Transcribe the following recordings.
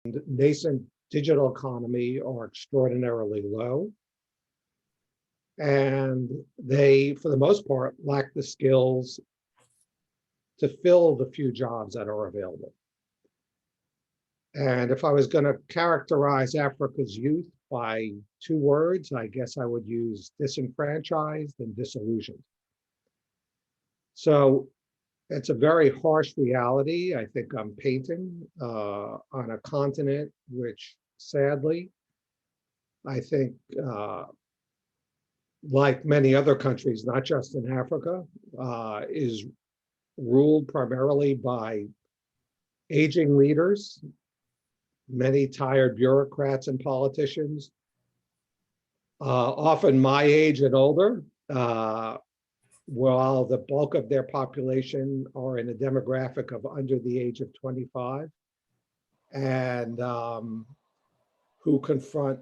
nascent digital economy are extraordinarily low. And they, for the most part, lack the skills to fill the few jobs that are available. And if I was going to characterize Africa's youth by two words, I guess I would use disenfranchised and disillusioned. So it's a very harsh reality I think I'm painting on a continent which sadly, I think, like many other countries, not just in Africa, is ruled primarily by aging leaders, many tired bureaucrats and politicians, often my age and older, while the bulk of their population are in a demographic of under the age of 25, and who confront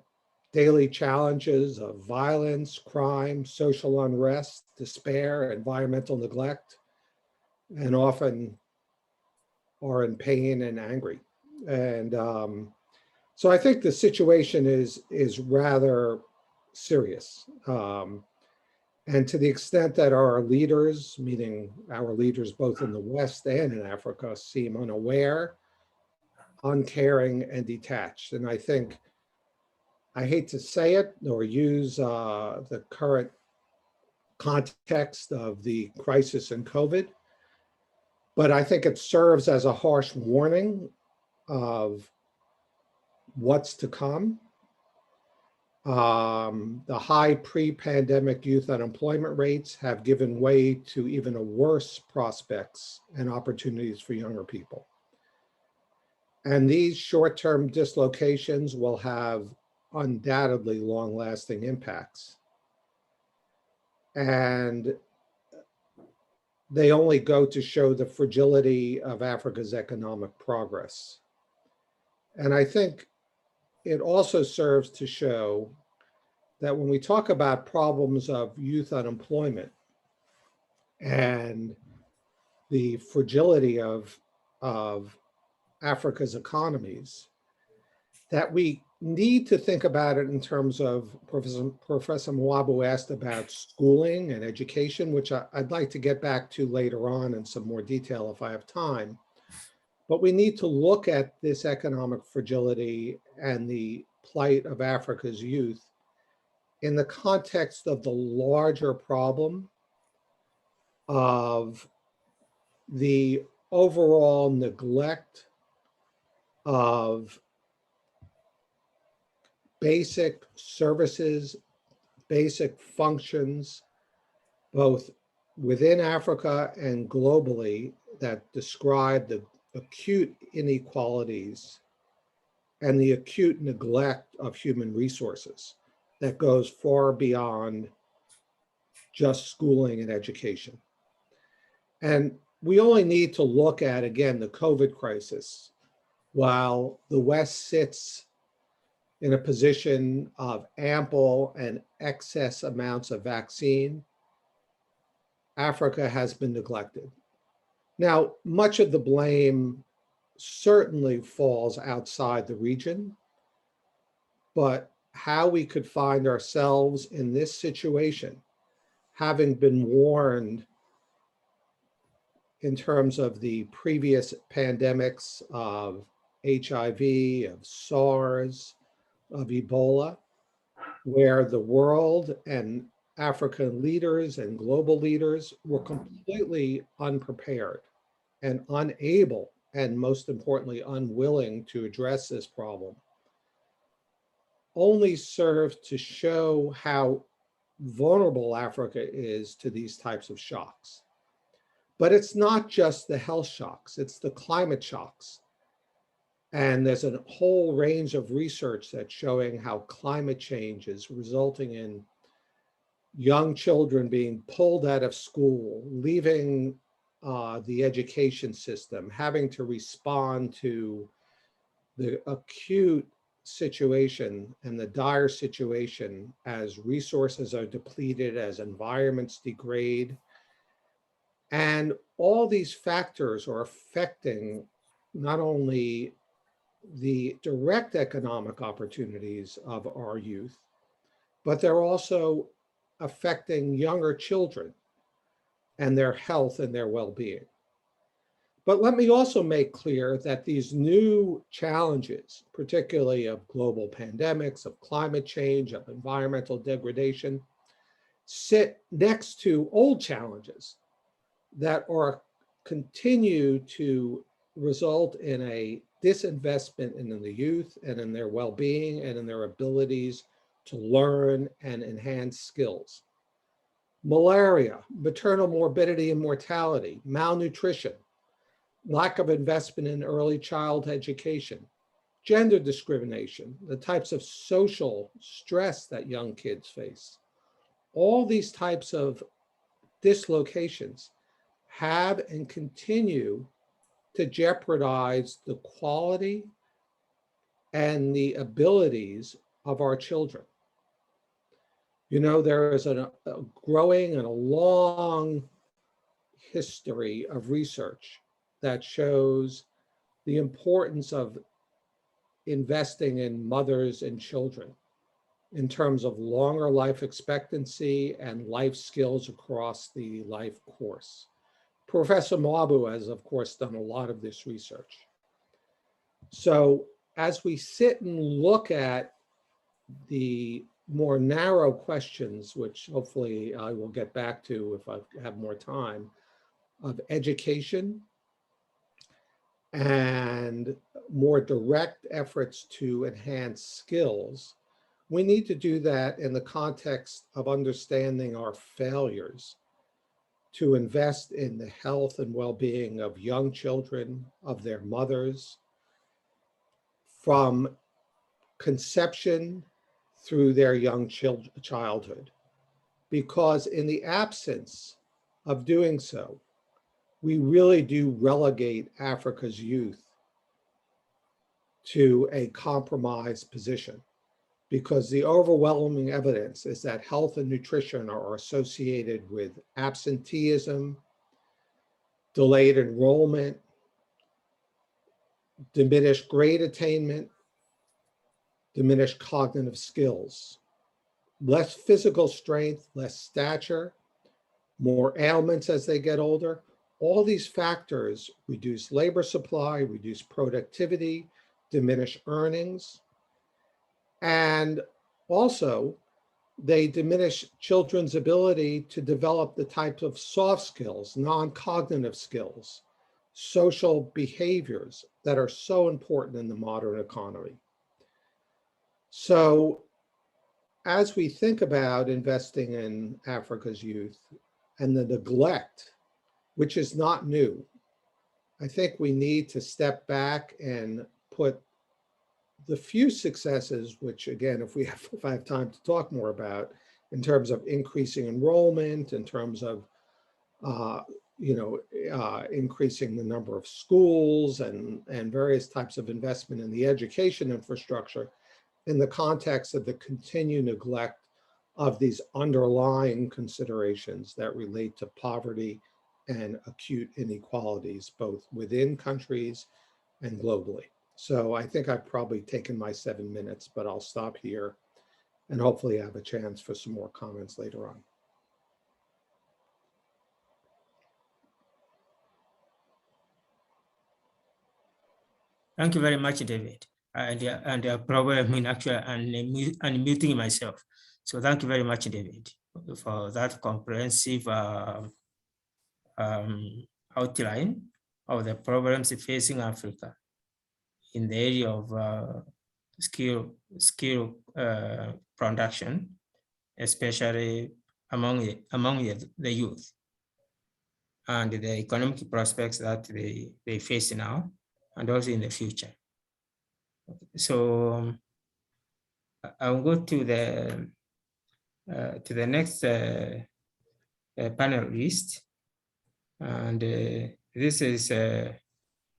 daily challenges of violence, crime, social unrest, despair, environmental neglect, and often are in pain and angry. And so I think the situation is rather serious. And to the extent that our leaders, meaning our leaders both in the West and in Africa, seem unaware, uncaring, and detached. And I think, I hate to say it or use the current context of the crisis in COVID, but I think it serves as a harsh warning of what's to come. The high pre-pandemic youth unemployment rates have given way to even a worse prospects and opportunities for younger people. And these short-term dislocations will have undoubtedly long-lasting impacts. And they only go to show the fragility of Africa's economic progress. And I think it also serves to show that when we talk about problems of youth unemployment and the fragility of Africa's economies, that we need to think about it in terms of, Professor Mwabu asked about schooling and education, which I'd like to get back to later on in some more detail if I have time. But we need to look at this economic fragility and the plight of Africa's youth in the context of the larger problem of the overall neglect of basic services, basic functions, both within Africa and globally, that describe the acute inequalities and the acute neglect of human resources that goes far beyond just schooling and education. And we only need to look at, again, the COVID crisis. While the West sits in a position of ample and excess amounts of vaccine, Africa has been neglected. Now, much of the blame certainly falls outside the region, but how we could find ourselves in this situation, having been warned in terms of the previous pandemics of HIV, of SARS, of Ebola, where the world and African leaders and global leaders were completely unprepared and unable, and most importantly, unwilling to address this problem, only serve to show how vulnerable Africa is to these types of shocks. But it's not just the health shocks, it's the climate shocks. And there's a whole range of research that's showing how climate change is resulting in young children being pulled out of school, leaving the education system, having to respond to the acute situation and the dire situation as resources are depleted, as environments degrade. And all these factors are affecting not only the direct economic opportunities of our youth, but they're also affecting younger children and their health and their well-being. But let me also make clear that these new challenges, particularly of global pandemics, of climate change, of environmental degradation, sit next to old challenges that are continue to result in a disinvestment in the youth and in their well-being and in their abilities to learn and enhance skills. Malaria, maternal morbidity and mortality, malnutrition, lack of investment in early child education, gender discrimination, the types of social stress that young kids face. All these types of dislocations have and continue to jeopardize the quality and the abilities of our children. You know, there is a growing and a long history of research that shows the importance of investing in mothers and children in terms of longer life expectancy and life skills across the life course. Professor Mabu has, of course, done a lot of this research. So as we sit and look at the more narrow questions, which hopefully I will get back to if I have more time, of education and more direct efforts to enhance skills, we need to do that in the context of understanding our failures to invest in the health and well-being of young children, of their mothers, from conception through their young childhood. Because in the absence of doing so, we really do relegate Africa's youth to a compromised position, because the overwhelming evidence is that health and nutrition are associated with absenteeism, delayed enrollment, diminished grade attainment, diminished cognitive skills, less physical strength, less stature, more ailments as they get older. All these factors reduce labor supply, reduce productivity, diminish earnings, and also they diminish children's ability to develop the types of soft skills, non-cognitive skills, social behaviors that are so important in the modern economy. So as we think about investing in Africa's youth and the neglect, which is not new, I think we need to step back and put the few successes, which again, if I have time to talk more about, in terms of increasing enrollment, in terms of increasing the number of schools and various types of investment in the education infrastructure, in the context of the continued neglect of these underlying considerations that relate to poverty and acute inequalities, both within countries and globally. So I think I've probably taken my 7 minutes, but I'll stop here and hopefully have a chance for some more comments later on. Thank you very much, David. And problem in actually unmuting myself. So thank you very much, David, for that comprehensive outline of the problems facing Africa in the area of skill production, especially among the youth, and the economic prospects that they face now and also in the future. So I'll go to the next panelist, and this is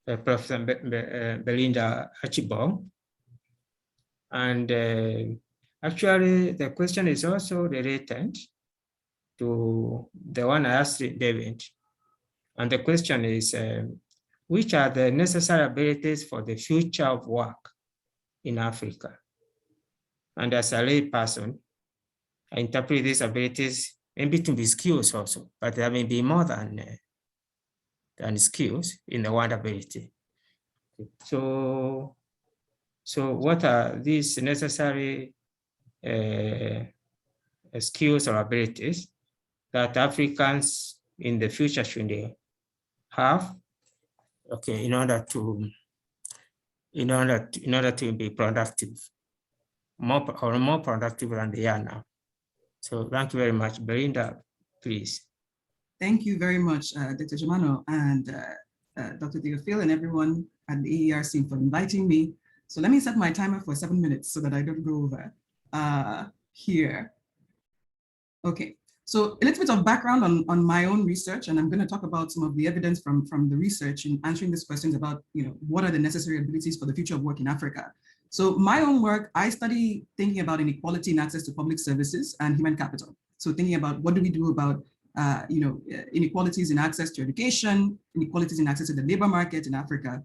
Professor Belinda Archibald. And actually, the question is also related to the one I asked David. And the question is, which are the necessary abilities for the future of work in Africa. And as a lay person, I interpret these abilities maybe to be skills also, but there may be more than skills in the word ability. So what are these necessary skills or abilities that Africans in the future should have, okay, in order to be productive, more productive than they are now? So thank you very much. Belinda, please. Thank you very much, Dr. Germano and Dr. Theophile and everyone at the AERC for inviting me. So let me set my timer for 7 minutes so that I don't go over here. Okay, so a little bit of background on my own research, and I'm going to talk about some of the evidence from the research in answering these questions about, what are the necessary abilities for the future of work in Africa. So my own work, I study thinking about inequality in access to public services and human capital. So thinking about what do we do about inequalities in access to education, inequalities in access to the labor market in Africa,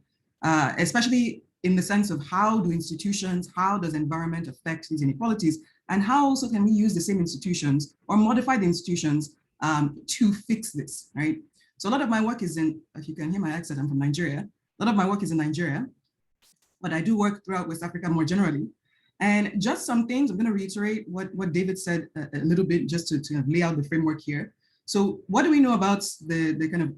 especially in the sense of how does environment affect these inequalities, and how also can we use the same institutions or modify the institutions to fix this, right? So a lot of my work is in, if you can hear my accent, I'm from Nigeria. A lot of my work is in Nigeria, but I do work throughout West Africa more generally. And just some things, I'm going to reiterate what David said a little bit just to kind of lay out the framework here. So what do we know about the kind of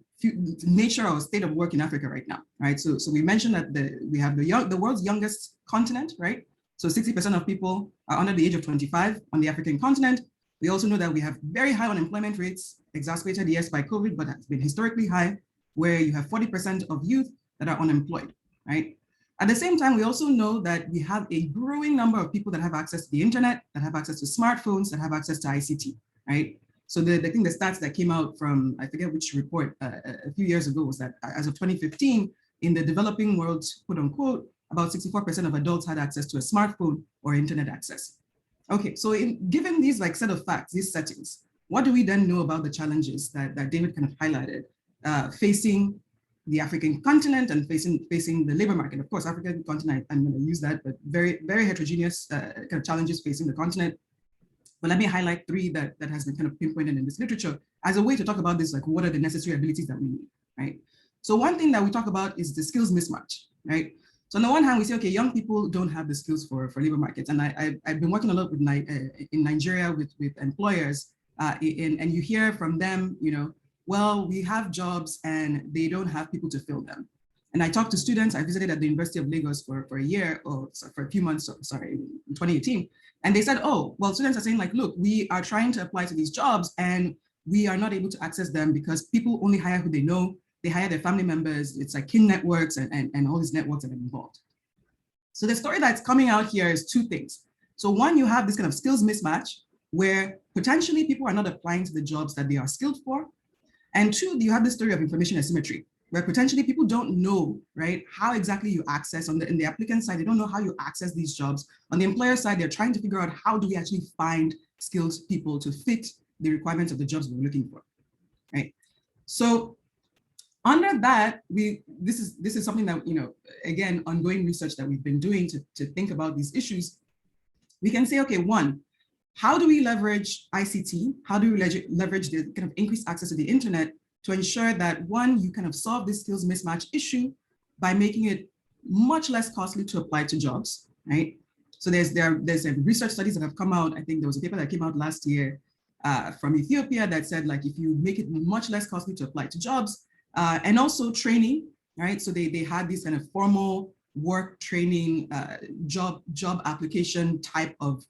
nature or state of work in Africa right now, right? So we mentioned that we have the world's youngest continent, right? So 60% of people are under the age of 25 on the African continent. We also know that we have very high unemployment rates, exacerbated, yes, by COVID, but has been historically high, where you have 40% of youth that are unemployed, right? At the same time, we also know that we have a growing number of people that have access to the internet, that have access to smartphones, that have access to ICT, right? So the stats that came out from, I forget which report a few years ago, was that as of 2015, in the developing world, quote unquote, about 64% of adults had access to a smartphone or internet access. Okay, so given these set of facts, these settings, what do we then know about the challenges that David kind of highlighted facing the African continent and facing the labor market? Of course, African continent, I'm going to use that, but very, very heterogeneous kind of challenges facing the continent. But let me highlight three that has been kind of pinpointed in this literature as a way to talk about this, what are the necessary abilities that we need, right? So one thing that we talk about is the skills mismatch, right? So on the one hand, we say, okay, young people don't have the skills for labor markets. And I've been working a lot with in Nigeria with employers, and you hear from them, well, we have jobs and they don't have people to fill them. And I talked to students. I visited at the University of Lagos for a year, or for a few months, sorry, in 2018. And they said, oh, well, students are saying look, we are trying to apply to these jobs and we are not able to access them because people only hire who they know. They hire their family members. It's like kin networks and all these networks that are involved. So the story that's coming out here is two things. So one, you have this kind of skills mismatch where potentially people are not applying to the jobs that they are skilled for. And two, you have this story of information asymmetry, where potentially people don't know, right, how exactly you access in the applicant side, they don't know how you access these jobs. On the employer side, they're trying to figure out how do we actually find skilled people to fit the requirements of the jobs we're looking for, right? So under that, this is something that, again, ongoing research that we've been doing to think about these issues. We can say, okay, one, how do we leverage ICT? How do we leverage the kind of increased access to the internet to ensure that, one, you kind of solve this skills mismatch issue by making it much less costly to apply to jobs, right? So there's research studies that have come out. I think there was a paper that came out last year from Ethiopia that said, if you make it much less costly to apply to jobs, and also training, right? So they had these kind of formal work training, job application type of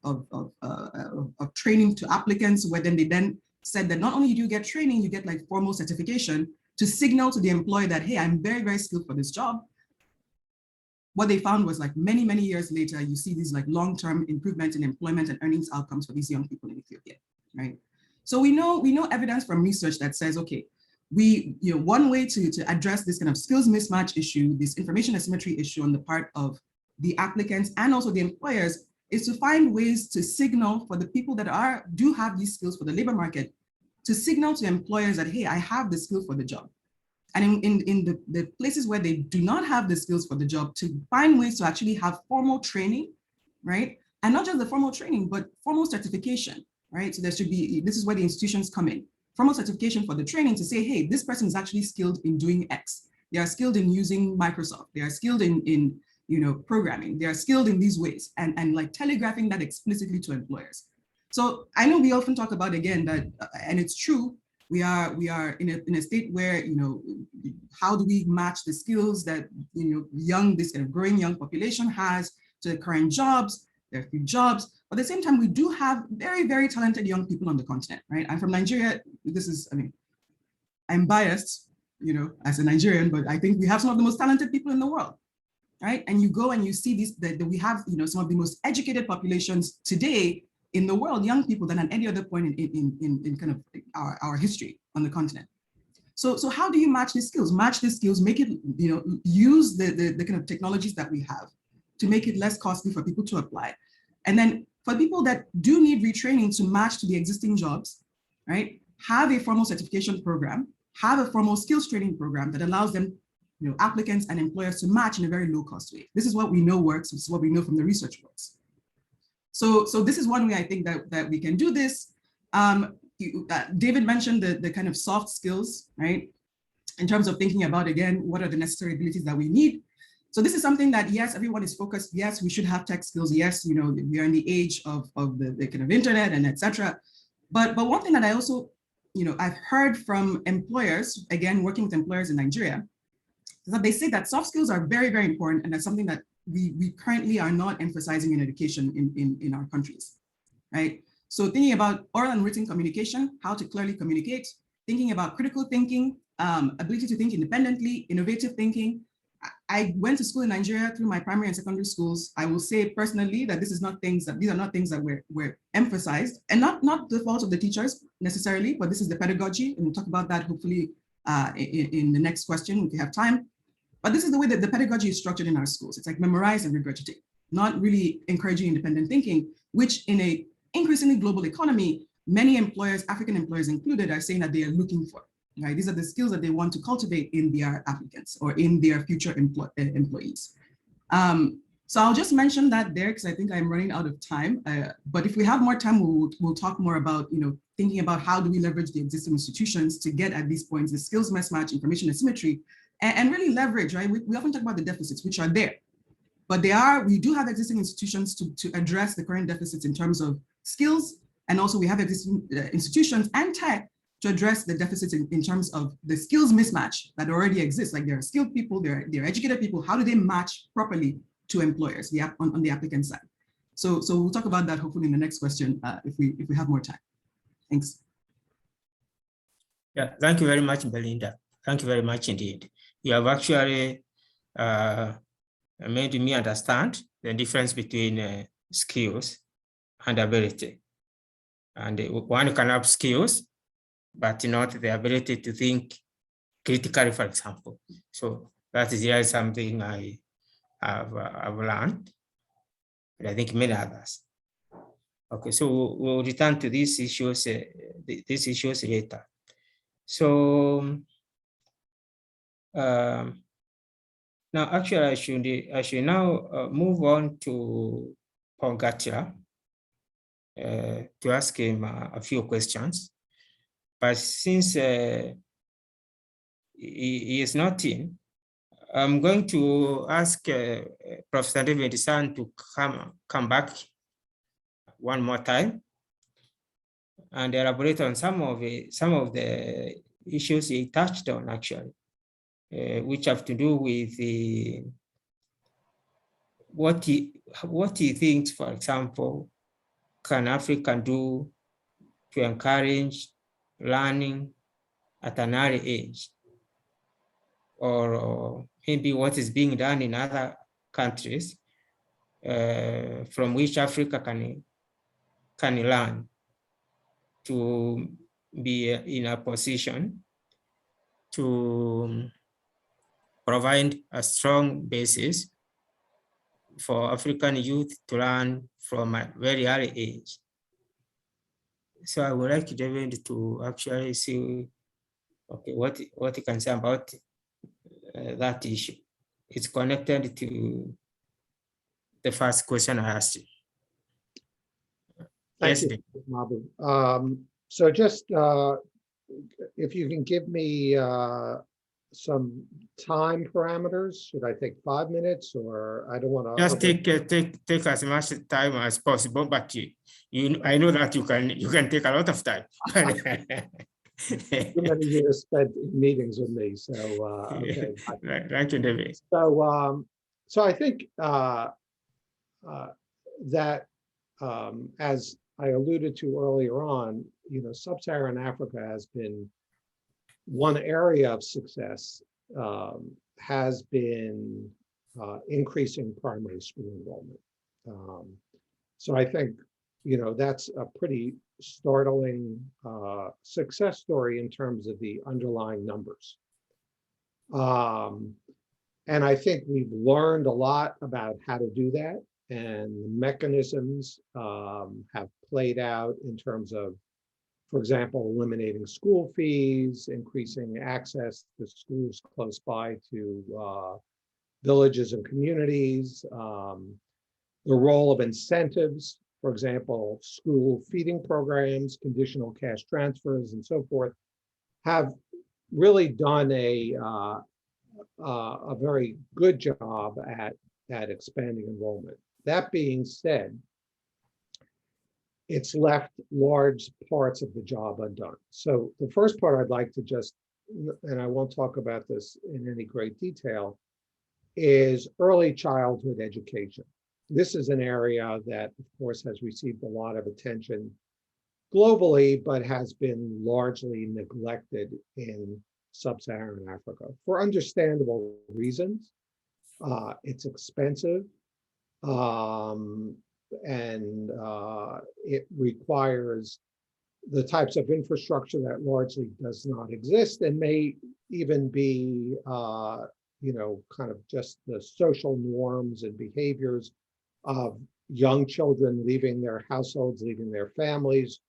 training to applicants, where they then said that not only do you get training, you get formal certification to signal to the employer that, hey, I'm very, very skilled for this job. What they found was many, many years later, you see these long-term improvements in employment and earnings outcomes for these young people in Ethiopia, right? So we know evidence from research that says, okay, one way to address this kind of skills mismatch issue, this information asymmetry issue on the part of the applicants and also the employers, is to find ways to signal for the people that do have these skills for the labor market, to signal to employers that, hey, I have the skill for the job. and in the places where they do not have the skills for the job, to find ways to actually have formal training, right? And not just the formal training, but formal certification, right? So there should be, this is where the institutions come in, formal certification for the training to say, hey, this person is actually skilled in doing X. They are skilled in using Microsoft. They are skilled in programming. They are skilled in these ways, and like telegraphing that explicitly to employers. So I know we often talk about, again, that, and it's true, we are in a state where, how do we match the skills that, this kind of growing young population has to the current jobs? There are few jobs, but at the same time, we do have very, very talented young people on the continent, right? I'm from Nigeria. I'm biased, as a Nigerian, but I think we have some of the most talented people in the world, right? And you go and you see that we have, some of the most educated populations today in the world, young people, than at any other point in kind of our history on the continent. So how do you match these skills? Match these skills, make it, use the kind of technologies that we have to make it less costly for people to apply. And then for people that do need retraining to match to the existing jobs, right? Have a formal certification program, have a formal skills training program that allows them, applicants and employers to match in a very low cost way. This is what we know works. This is what we know from the research works. So this is one way I think that we can do this. David mentioned the kind of soft skills, right? In terms of thinking about, again, what are the necessary abilities that we need? So this is something that, yes, everyone is focused. Yes, we should have tech skills. Yes, we are in the age of the kind of internet and etc. But one thing that I also, I've heard from employers, again, working with employers in Nigeria, is that they say that soft skills are very, very important, and that's something that we currently are not emphasizing in education in our countries, right? So thinking about oral and written communication, how to clearly communicate, thinking about critical thinking, ability to think independently, innovative thinking. I went to school in Nigeria through my primary and secondary schools. I will say personally that these are not things that were emphasized, and not the fault of the teachers necessarily, but this is the pedagogy, and we'll talk about that hopefully in the next question if we have time. But this is the way that the pedagogy is structured in our schools. It's like memorize and regurgitate, not really encouraging independent thinking, which in a increasingly global economy, many employers, African employers included, are saying that they are looking for. Right? These are the skills that they want to cultivate in their applicants or in their future employees. So I'll just mention that there because I think I'm running out of time. But if we have more time, we'll talk more about thinking about how do we leverage the existing institutions to get at these points, the skills mismatch, information asymmetry, and really leverage. Right? We often talk about the deficits, which are there, but we do have existing institutions to address the current deficits in terms of skills, and also we have existing institutions and tech to address the deficits in terms of the skills mismatch that already exists. Like there are skilled people, there are educated people. How do they match properly to employers on the applicant side? So we'll talk about that hopefully in the next question if we have more time. Thanks. Yeah, thank you very much, Belinda. Thank you very much indeed. You have actually made me understand the difference between skills and ability. And one can have skills, but not the ability to think critically, for example. So that is really something I have learned, and I think many others. Okay, so we'll return to these issues later. So now, actually, I should now move on to Pongatira to ask him a few questions. But since he is not in, I'm going to ask Professor David San to come back one more time and elaborate on some of the issues he touched on, actually, which have to do with what he thinks, for example, can Africa do to encourage learning at an early age, or maybe what is being done in other countries from which Africa can learn to be in a position to provide a strong basis for African youth to learn from a very early age. So I would like David to actually see, okay, what he can say about that issue. It's connected to the first question I asked you. Thank Yes, you, Dick. Mabu. So just if you can give me some time parameters, should I take 5 minutes, or I don't want to Just take as much time as possible, but I know that you can take a lot of time. too many years spent in meetings with me, so okay. Thank you, David. So I think that as I alluded to earlier on, sub-Saharan Africa has been one area of success, has been increasing primary school enrollment. So I think, that's a pretty startling success story in terms of the underlying numbers. And I think we've learned a lot about how to do that, and the mechanisms have played out in terms of, for example, eliminating school fees, increasing access to schools close by to villages and communities, the role of incentives, for example, school feeding programs, conditional cash transfers, and so forth, have really done a very good job at expanding enrollment. That being said, it's left large parts of the job undone. So the first part I'd like to just, and I won't talk about this in any great detail, is early childhood education. This is an area that, of course, has received a lot of attention globally, but has been largely neglected in sub-Saharan Africa for understandable reasons. It's expensive, and it requires the types of infrastructure that largely does not exist and may even be, kind of just the social norms and behaviors of young children leaving their households, leaving their families,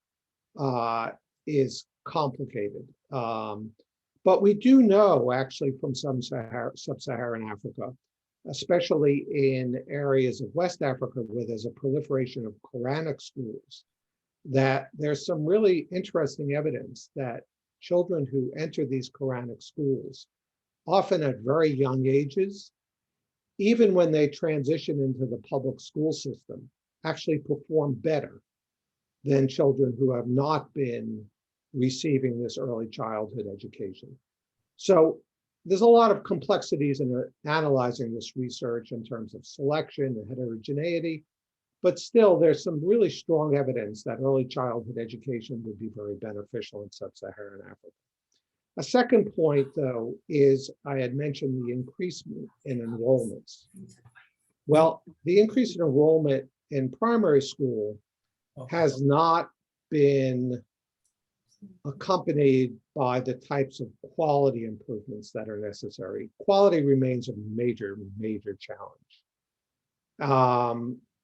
is complicated. But we do know, actually, from some sub-Saharan Africa, especially in areas of West Africa where there's a proliferation of Quranic schools, that there's some really interesting evidence that children who enter these Quranic schools, often at very young ages, even when they transition into the public school system, actually perform better than children who have not been receiving this early childhood education. So there's a lot of complexities in analyzing this research in terms of selection and heterogeneity, but still there's some really strong evidence that early childhood education would be very beneficial in sub-Saharan Africa. A second point, though, is I had mentioned the increase in enrollments. Well, the increase in enrollment in primary school has not been accompanied by the types of quality improvements that are necessary. Quality remains a major, major challenge.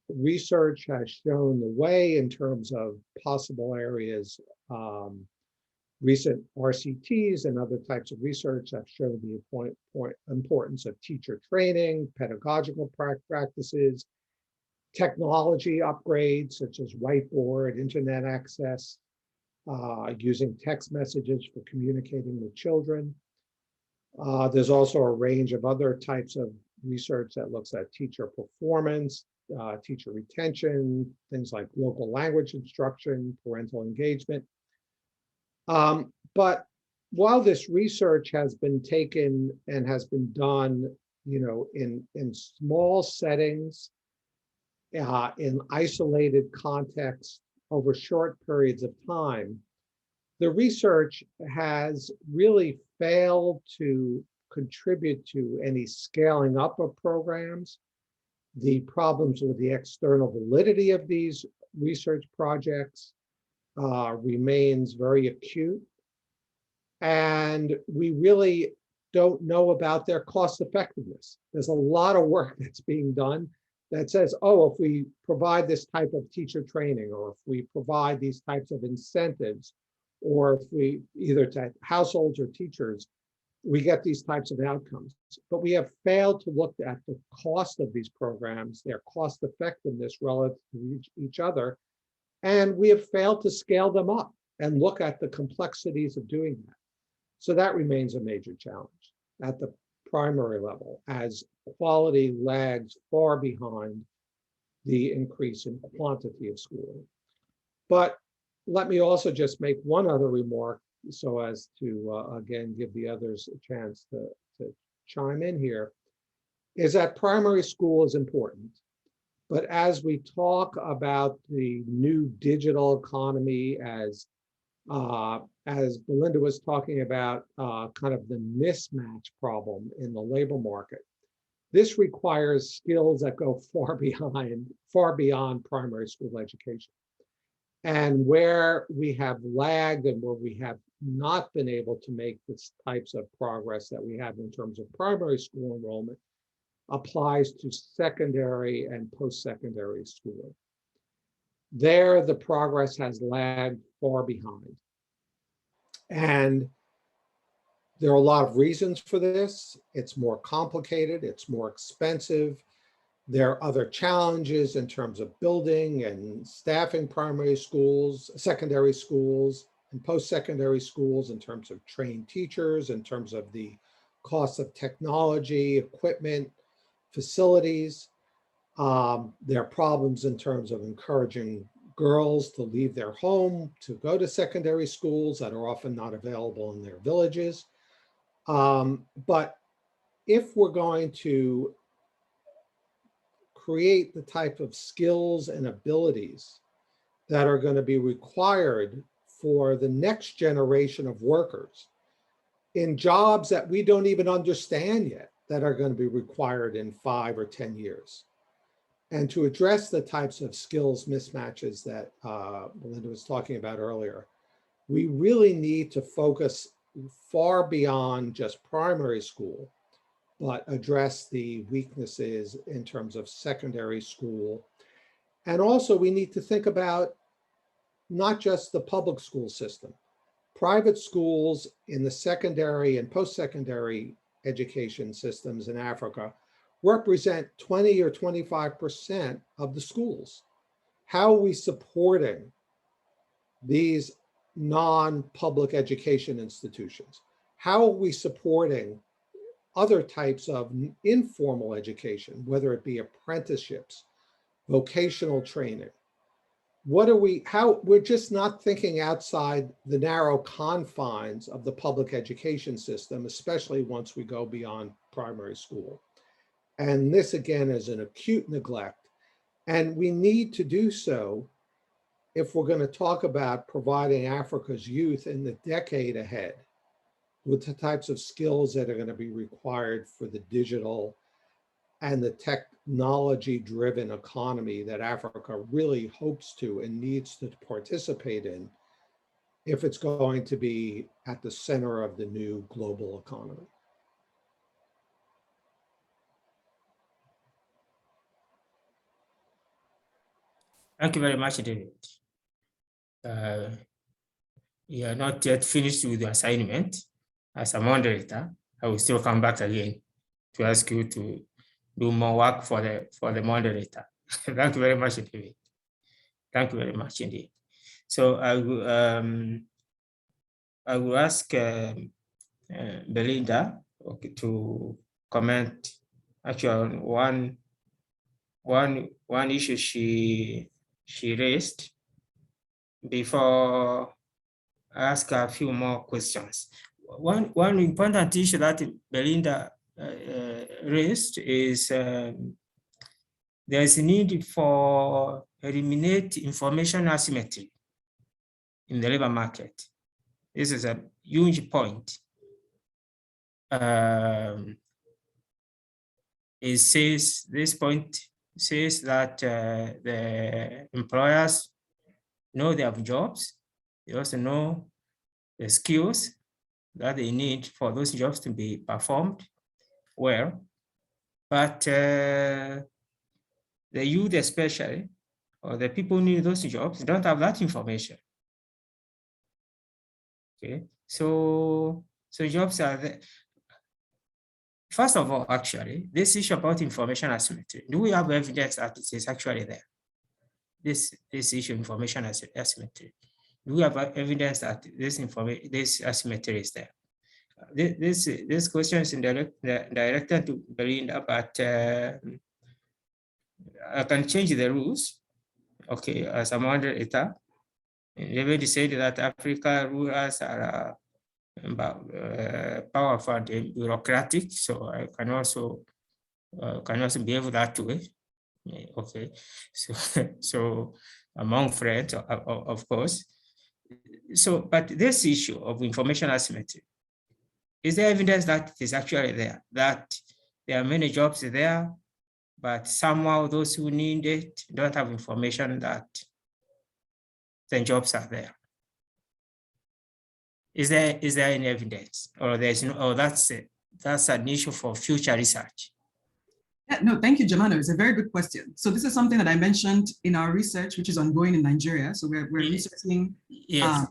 Research has shown the way in terms of possible areas. Recent RCTs and other types of research have shown the importance of teacher training, pedagogical practices, technology upgrades such as whiteboard, internet access, using text messages for communicating with children. There's also a range of other types of research that looks at teacher performance, teacher retention, things like local language instruction, parental engagement. But while this research has been taken and has been done, in small settings, in isolated contexts over short periods of time, the research has really failed to contribute to any scaling up of programs. The problems with the external validity of these research projects remains very acute. And we really don't know about their cost effectiveness. There's a lot of work that's being done that says, oh, if we provide this type of teacher training, or if we provide these types of incentives, or if we either to households or teachers, we get these types of outcomes. But we have failed to look at the cost of these programs, their cost effectiveness relative to each other, and we have failed to scale them up and look at the complexities of doing that. So that remains a major challenge at the primary level, as quality lags far behind the increase in quantity of schooling. But let me also just make one other remark so as to, again, give the others a chance to chime in here, is that primary school is important. But as we talk about the new digital economy, as Belinda was talking about, kind of the mismatch problem in the labor market, this requires skills that go far beyond primary school education. And where we have lagged and where we have not been able to make the types of progress that we have in terms of primary school enrollment applies to secondary and post-secondary schooling. There, the progress has lagged far behind. And there are a lot of reasons for this. It's more complicated, it's more expensive. There are other challenges in terms of building and staffing primary schools, secondary schools, and post-secondary schools in terms of trained teachers, in terms of the cost of technology, equipment, facilities. There are problems in terms of encouraging girls to leave their home to go to secondary schools that are often not available in their villages. But if we're going to create the type of skills and abilities that are going to be required for the next generation of workers in jobs that we don't even understand yet that are going to be required in 5 or 10 years. And to address the types of skills mismatches that Belinda was talking about earlier, we really need to focus far beyond just primary school, but address the weaknesses in terms of secondary school. And also we need to think about not just the public school system. Private schools in the secondary and post-secondary education systems in Africa represent 20 or 25% of the schools. How are we supporting these non-public education institutions? How are we supporting other types of informal education, whether it be apprenticeships, vocational training? We're just not thinking outside the narrow confines of the public education system, especially once we go beyond primary school. And this again is an acute neglect. And we need to do so if we're going to talk about providing Africa's youth in the decade ahead with the types of skills that are going to be required for the digital and the technology-driven economy that Africa really hopes to and needs to participate in if it's going to be at the center of the new global economy. Thank you very much, David. You are not yet finished with the assignment. As a moderator, I will still come back again to ask you to do more work for the moderator. Thank you very much, David. Thank you very much indeed. So I will ask Belinda to comment actually on one issue she raised before I ask a few more questions. One important issue that Belinda raised is there is a need for eliminate information asymmetry in the labor market. This is a huge point. This point says that the employers know they have jobs. They also know the skills that they need for those jobs to be performed well. But the youth especially, or the people who need those jobs, don't have that information. Okay, so jobs are there. first of all, actually, this issue about information asymmetry, do we have evidence that it is actually there? This issue, information asymmetry. Do we have evidence that this asymmetry is there? This question is directed to Belinda, but I can change the rules. Okay, as a moderator, they said that Africa rulers are powerful and bureaucratic, so I can also behave that way. Okay, so among friends, of course. So, but this issue of information asymmetry, is there evidence that it is actually there, that there are many jobs there, but somehow those who need it don't have information that the jobs are there? Is there any evidence, or there's no, or that's an issue for future research? Yeah, no, thank you, Germano. It's a very good question. So this is something that I mentioned in our research, which is ongoing in Nigeria. So we're researching. Yes.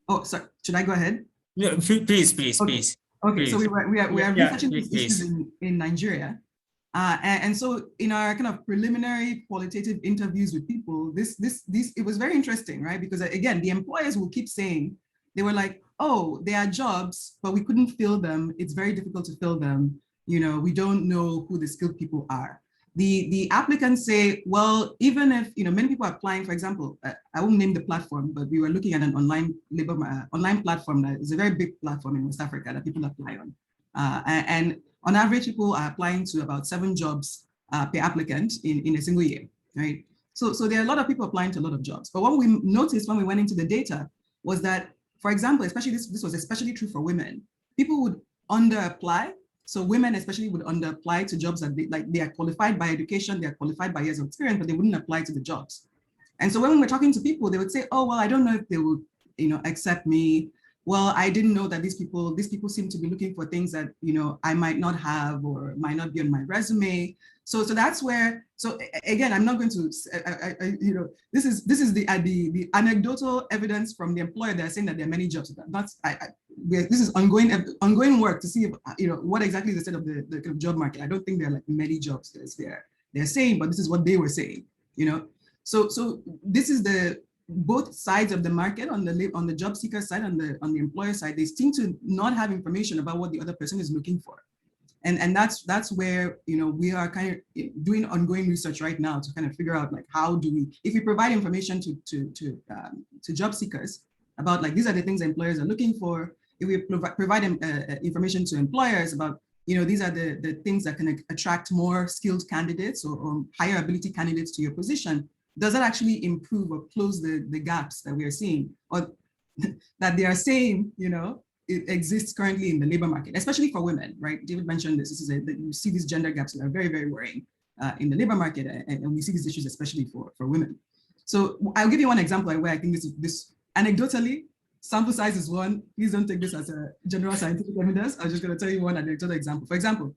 Oh, sorry. Should I go ahead? No, please, okay. Please. Okay, please. So we are researching these please. issues in Nigeria. And so in our kind of preliminary qualitative interviews with people, it was very interesting, right? Because again, the employers will keep saying, they were like, oh, there are jobs, but we couldn't fill them. It's very difficult to fill them. You know, we don't know who the skilled people are. The applicants say, well, even if, you know, many people are applying, for example, I won't name the platform, but we were looking at an online platform that is a very big platform in West Africa that people apply on. And on average, people are applying to about 7 jobs per applicant in a single year, right? So there are a lot of people applying to a lot of jobs. But what we noticed when we went into the data was that, for example, especially this was especially true for women, people would under-apply. So women especially would under-apply to jobs that they are qualified by education, they are qualified by years of experience, but they wouldn't apply to the jobs. And so when we were talking to people, they would say, oh, well, I don't know if they would, you know, accept me. Well, I didn't know that these people seem to be looking for things that, you know, I might not have or might not be on my resume. So that's where, so again, I'm not going to, you know, this is the anecdotal evidence from the employer. They're saying that there are many jobs. This is ongoing work to see if, you know, what exactly is the state of the job market. I don't think there are like many jobs they're saying, but this is what they were saying, you know. So this is both sides of the market, on the job seeker side, on the employer side. They seem to not have information about what the other person is looking for. And that's where, you know, we are kind of doing ongoing research right now to kind of figure out, like, how do we, if we provide information to job seekers about, like, these are the things employers are looking for, if we provide information to employers about, you know, these are the things that can attract more skilled candidates or higher ability candidates to your position, does that actually improve or close the gaps that we are seeing, or that they are saying, you know, it exists currently in the labor market, especially for women, right? David mentioned this. You see these gender gaps that are very, very worrying in the labor market, and we see these issues especially for women. So I'll give you one example where I think this anecdotally, sample size is one. Please don't take this as a general scientific evidence. I'm just going to tell you one anecdotal example. For example,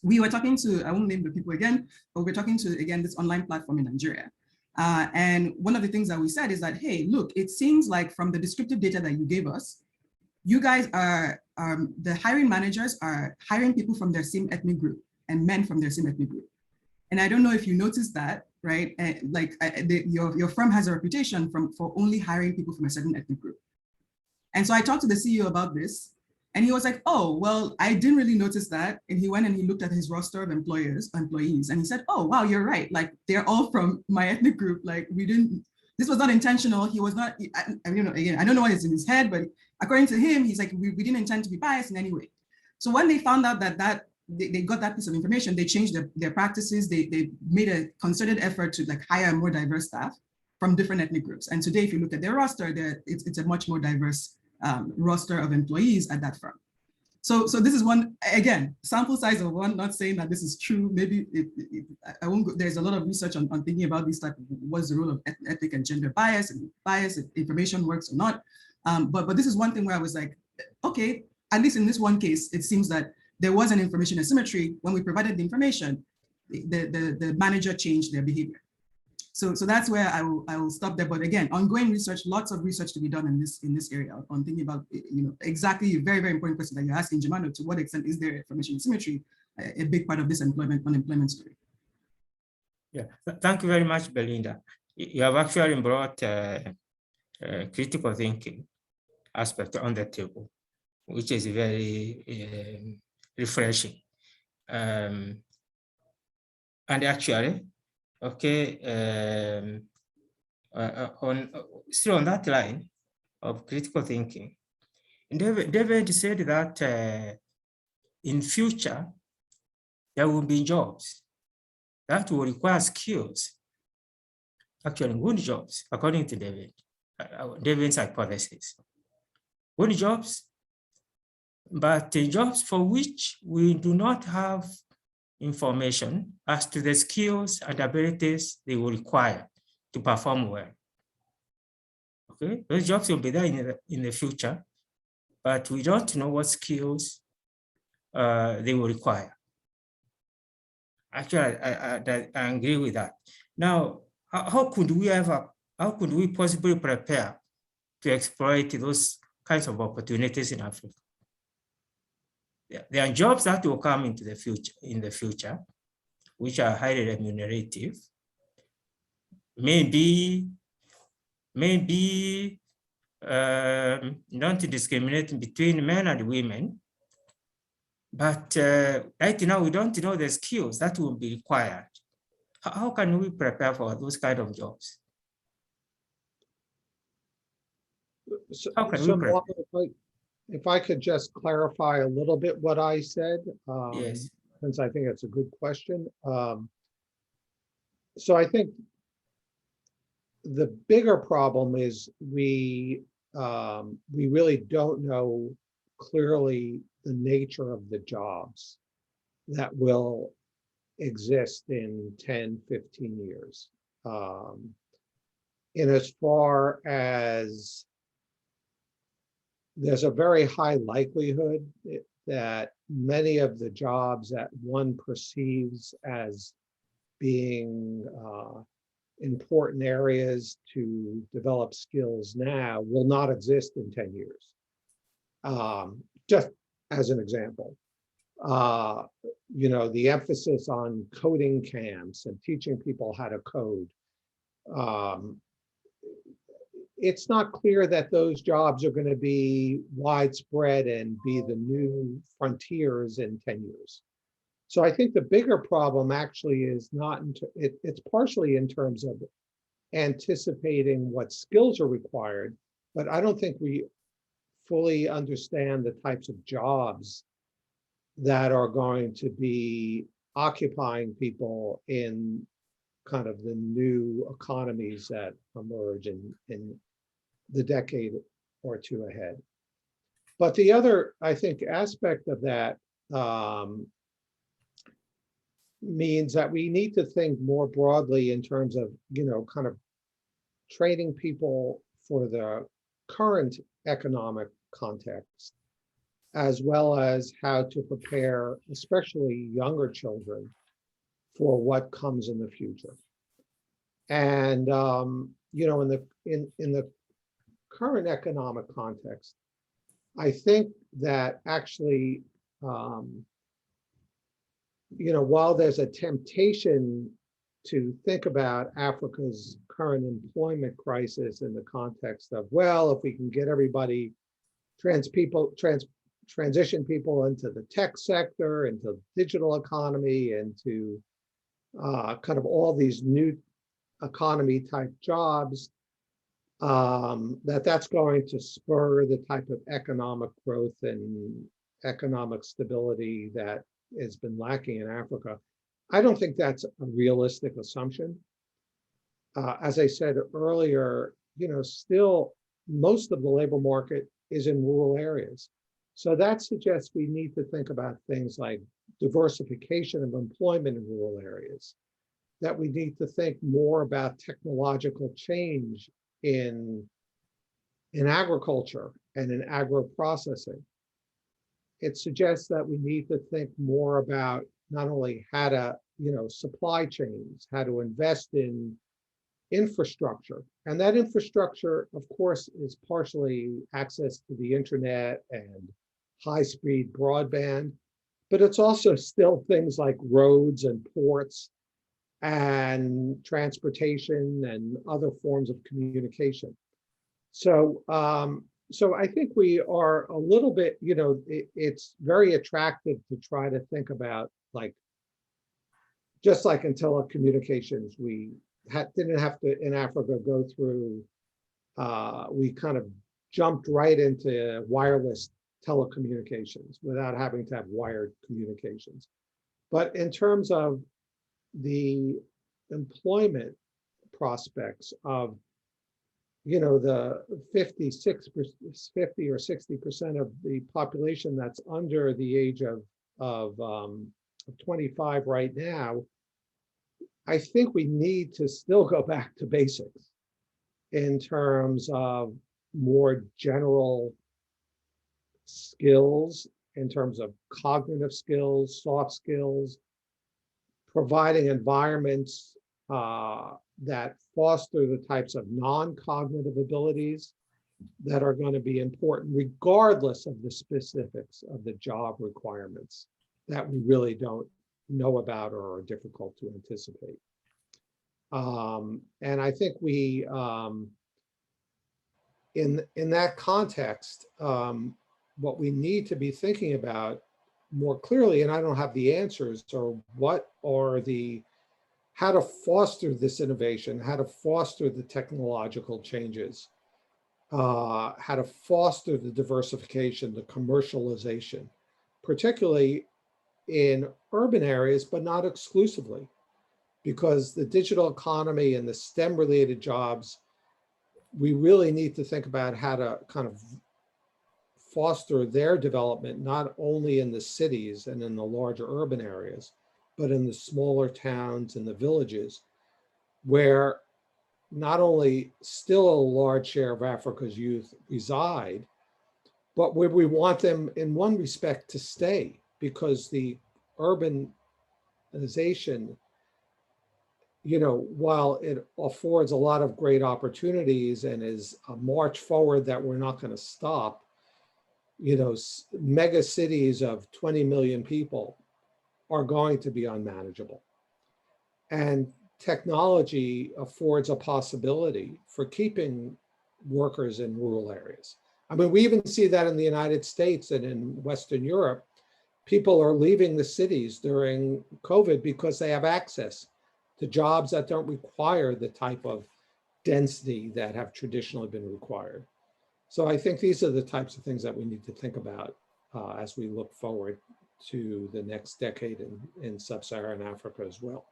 we were talking to, I won't name the people again, but we're talking to, again, this online platform in Nigeria. And one of the things that we said is that, hey, look, it seems like from the descriptive data that you gave us, you guys are, the hiring managers are hiring people from their same ethnic group and men from their same ethnic group. And I don't know if you noticed that, right? Your firm has a reputation for only hiring people from a certain ethnic group. And so I talked to the CEO about this, and he was like, oh, well, I didn't really notice that. And he went and he looked at his roster of employees, and he said, oh, wow, you're right. Like, they're all from my ethnic group. Like, this was not intentional. He was not, you know, again, I don't know what is in his head, but according to him, he's like, we didn't intend to be biased in any way. So when they found out that they got that piece of information, they changed their practices. They made a concerted effort to, like, hire more diverse staff from different ethnic groups. And today, if you look at their roster, it's a much more diverse roster of employees at that firm. So this is one, again, sample size of one, not saying that this is true. Maybe I won't go, there's a lot of research on thinking about this type of, what's the role of ethnic and gender bias, and if information works or not. But this is one thing where I was like, okay, at least in this one case, it seems that there was an information asymmetry. When we provided the information, the manager changed their behavior. So that's where I will stop there. But again, ongoing research, lots of research to be done in this area on thinking about, exactly a very, very important question that you're asking, Jemano, to what extent is there information asymmetry a big part of this unemployment story? Yeah, thank you very much, Belinda. You have actually brought critical thinking aspect on the table, which is very refreshing. And actually, okay, still on that line of critical thinking, David said that in future, there will be jobs that will require skills, actually good jobs, according to David's hypothesis. Good jobs, but jobs for which we do not have information as to the skills and abilities they will require to perform well. Okay, those jobs will be there in the future, but we don't know what skills they will require. Actually, I agree with that. Now, how could we possibly prepare to exploit those kinds of opportunities in Africa? There are jobs that will come into the future, which are highly remunerative. Maybe not discriminating between men and women, but right now we don't know the skills that will be required. How can we prepare for those kind of jobs? How can we prepare? If I could just clarify a little bit what I said, Yes. since I think it's a good question. So I think the bigger problem is we really don't know clearly the nature of the jobs that will exist in 10, 15 years. In as far as there's a very high likelihood that many of the jobs that one perceives as being important areas to develop skills now will not exist in 10 years. Just as an example, the emphasis on coding camps and teaching people how to code. It's not clear that those jobs are going to be widespread and be the new frontiers in 10 years. So I think the bigger problem actually is not, it's partially in terms of anticipating what skills are required, but I don't think we fully understand the types of jobs that are going to be occupying people in kind of the new economies that emerge in the decade or two ahead. But the other, I think, aspect of that means that we need to think more broadly in terms of, kind of training people for the current economic context, as well as how to prepare, especially younger children, for what comes in the future. And in the current economic context, I think that actually, while there's a temptation to think about Africa's current employment crisis in the context of, well, if we can get everybody, transition people into the tech sector, into the digital economy, into kind of all these new economy type jobs, that's going to spur the type of economic growth and economic stability that has been lacking in Africa. I don't think that's a realistic assumption. As I said earlier, still most of the labor market is in rural areas. So that suggests we need to think about things like diversification of employment in rural areas, that we need to think more about technological change in agriculture and in agro-processing. It suggests that we need to think more about not only how to, supply chains, how to invest in infrastructure. And that infrastructure, of course, is partially access to the internet and high-speed broadband, but it's also still things like roads and ports and transportation and other forms of communication. So, so I think we are a little bit, you know, it's very attractive to try to think about, like, just like in telecommunications, we didn't have to, in Africa, go through, we kind of jumped right into wireless telecommunications without having to have wired communications. But in terms of the employment prospects of, you know, the 50 or 60% of the population that's under the age of 25 right now, I think we need to still go back to basics in terms of more general skills, in terms of cognitive skills, soft skills, providing environments that foster the types of non-cognitive abilities that are going to be important regardless of the specifics of the job requirements that we really don't know about or are difficult to anticipate. And I think we, in that context, what we need to be thinking about more clearly, and I don't have the answers, or what are the, how to foster this innovation, how to foster the technological changes, how to foster the diversification, the commercialization, particularly in urban areas, but not exclusively, because the digital economy and the STEM related jobs, we really need to think about how to kind of foster their development, not only in the cities and in the larger urban areas, but in the smaller towns and the villages, where not only still a large share of Africa's youth reside, but where we want them in one respect to stay, because the urbanization, you know, while it affords a lot of great opportunities and is a march forward that we're not going to stop, you know, mega cities of 20 million people are going to be unmanageable. And technology affords a possibility for keeping workers in rural areas. I mean, we even see that in the United States and in Western Europe. People are leaving the cities during COVID because they have access to jobs that don't require the type of density that have traditionally been required. So I think these are the types of things that we need to think about as we look forward to the next decade in sub-Saharan Africa as well.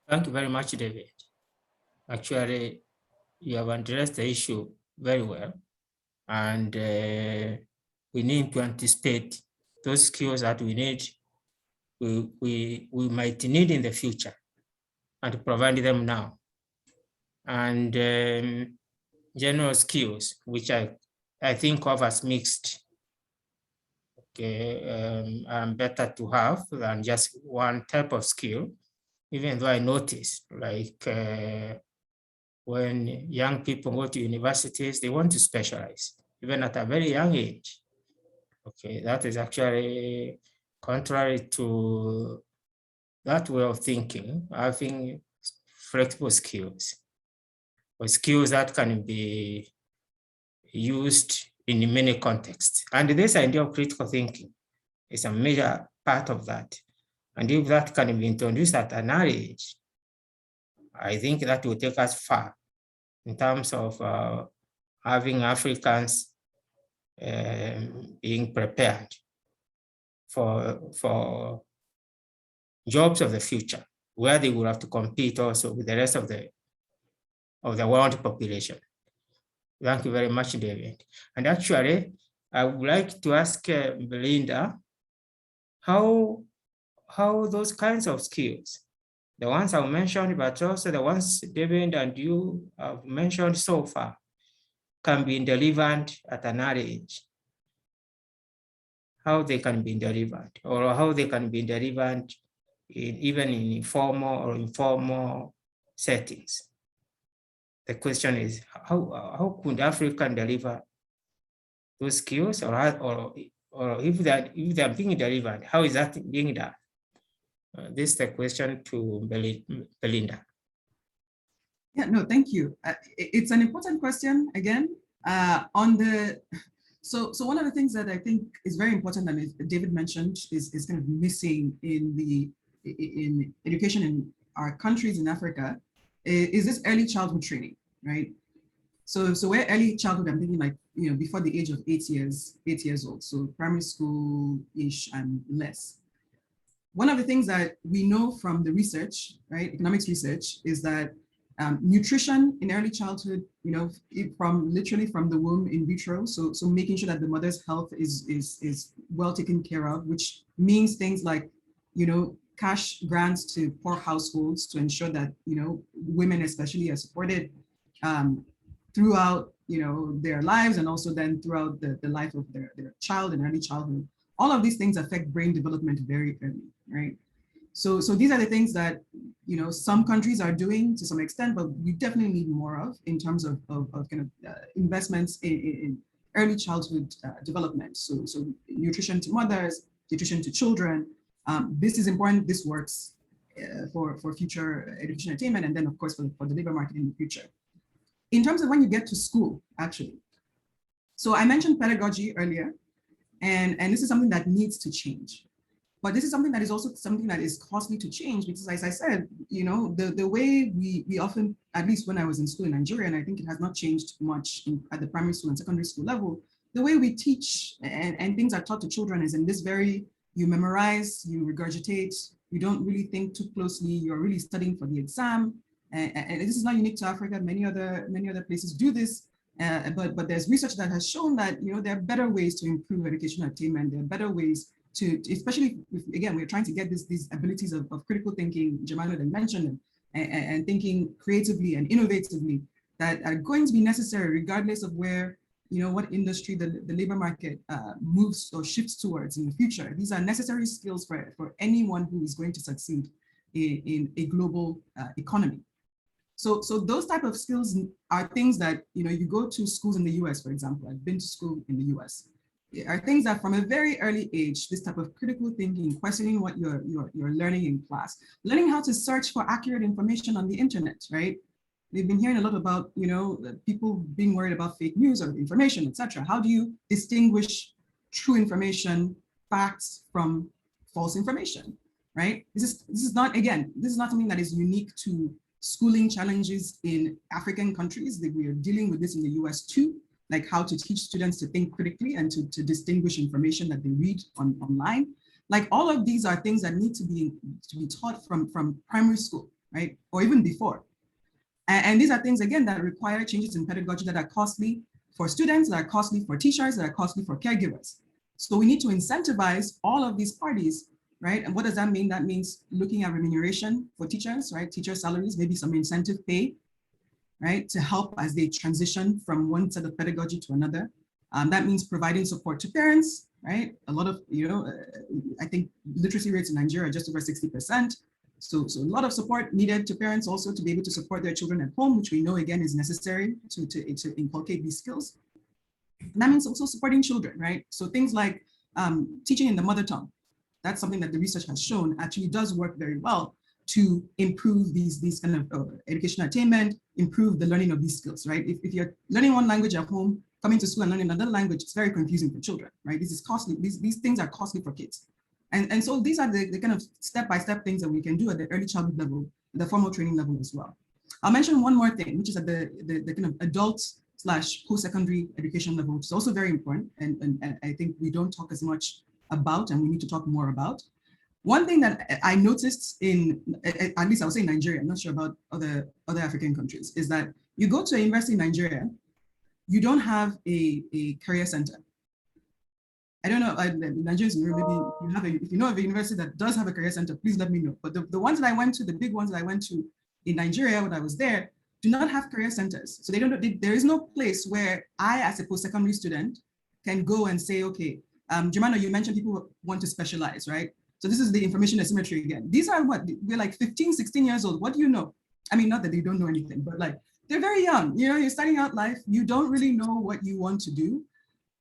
Thank you very much, David. Actually, you have addressed the issue very well, and we need to anticipate those skills that we need, we might need in the future, and provide them now. And general skills, which I think of as mixed, okay, are better to have than just one type of skill, even though I notice, like when young people go to universities, they want to specialize, even at a very young age. Okay, that is actually contrary to that way of thinking, having flexible skills, or skills that can be used in many contexts. And this idea of critical thinking is a major part of that. And if that can be introduced at an early age, I think that will take us far in terms of having Africans being prepared for jobs of the future, where they will have to compete also with the rest of the world population. Thank you very much, David. And actually, I would like to ask Belinda, how those kinds of skills, the ones I've mentioned, but also the ones David and you have mentioned so far, can be delivered at an early age. How they can be delivered, or how they can be delivered even in informal or informal settings. The question is, how could Africa deliver those skills, or if they're being delivered, how is that being done? This is the question to Belinda. Yeah, no, thank you. It's an important question again. So one of the things that I think is very important, and David mentioned, is kind of missing in education in our countries in Africa, is this early childhood training, right? So where early childhood, I'm thinking like, before the age of 8 years old, so primary school-ish and less. One of the things that we know from the research, right, economics research, is that nutrition in early childhood, literally from the womb in vitro, so making sure that the mother's health is well taken care of, which means things like, cash grants to poor households to ensure that, women especially are supported throughout, their lives, and also then throughout the life of their child in early childhood. All of these things affect brain development very early, right? So these are the things that, some countries are doing to some extent, but we definitely need more of in terms of investments in early childhood development. So nutrition to mothers, nutrition to children. This is important. This works for future education attainment, and then of course for the labor market in the future. In terms of when you get to school, actually. So I mentioned pedagogy earlier, and this is something that needs to change. But this is something that is also something that is costly to change, because as I said, the way we often, at least when I was in school in Nigeria, and I think it has not changed much at the primary school and secondary school level, the way we teach and things are taught to children is in this very, you memorize, you regurgitate, you don't really think too closely, you're really studying for the exam. And this is not unique to Africa, many other places do this. But there's research that has shown that there are better ways to improve educational attainment. There are better ways to, especially if, again, we're trying to get these abilities of critical thinking, Jemima had mentioned, and thinking creatively and innovatively, that are going to be necessary regardless of where, what industry the labor market moves or shifts towards in the future. These are necessary skills for anyone who is going to succeed in a global economy. So those type of skills are things that, you go to schools in the US, for example. I've been to school in the US. Are things that from a very early age, this type of critical thinking, questioning what you're learning in class, learning how to search for accurate information on the internet, right? We've been hearing a lot about, people being worried about fake news or information, etc. How do you distinguish true information, facts from false information, right? This is not something that is unique to schooling challenges in African countries. That we are dealing with this in the US too, like how to teach students to think critically and to distinguish information that they read online. Like all of these are things that need to be taught from primary school, right? Or even before. And these are things, again, that require changes in pedagogy that are costly for students, that are costly for teachers, that are costly for caregivers. So we need to incentivize all of these parties, right? And what does that mean? That means looking at remuneration for teachers, right? Teacher salaries, maybe some incentive pay, right? To help as they transition from one set of pedagogy to another. That means providing support to parents, right? A lot of, I think literacy rates in Nigeria are just over 60%. So a lot of support needed to parents also to be able to support their children at home, which we know again is necessary to inculcate these skills. And that means also supporting children, right? So things like teaching in the mother tongue. That's something that the research has shown actually does work very well to improve these kind of educational attainment, improve the learning of these skills, right? If you're learning one language at home, coming to school and learning another language, it's very confusing for children, right? This is costly. These things are costly for kids. And so these are the kind of step-by-step things that we can do at the early childhood level, the formal training level as well. I'll mention one more thing, which is at the kind of adult / post-secondary education level, which is also very important. And I think we don't talk as much about, and we need to talk more about. One thing that I noticed at least I would say in Nigeria, I'm not sure about other African countries, is that you go to a university in Nigeria, you don't have a career center. I don't know, Nigerians, maybe if you know of a university that does have a career center, please let me know. But the ones that I went to, the big ones that I went to in Nigeria when I was there, do not have career centers. So there is no place where I, as a post-secondary student, can go and say, okay, Jemima, you mentioned people want to specialize, right? So this is the information asymmetry again. These are what, we're like 15, 16 years old. What do you know? I mean, not that they don't know anything, but like, they're very young. You know, you're starting out life, you don't really know what you want to do.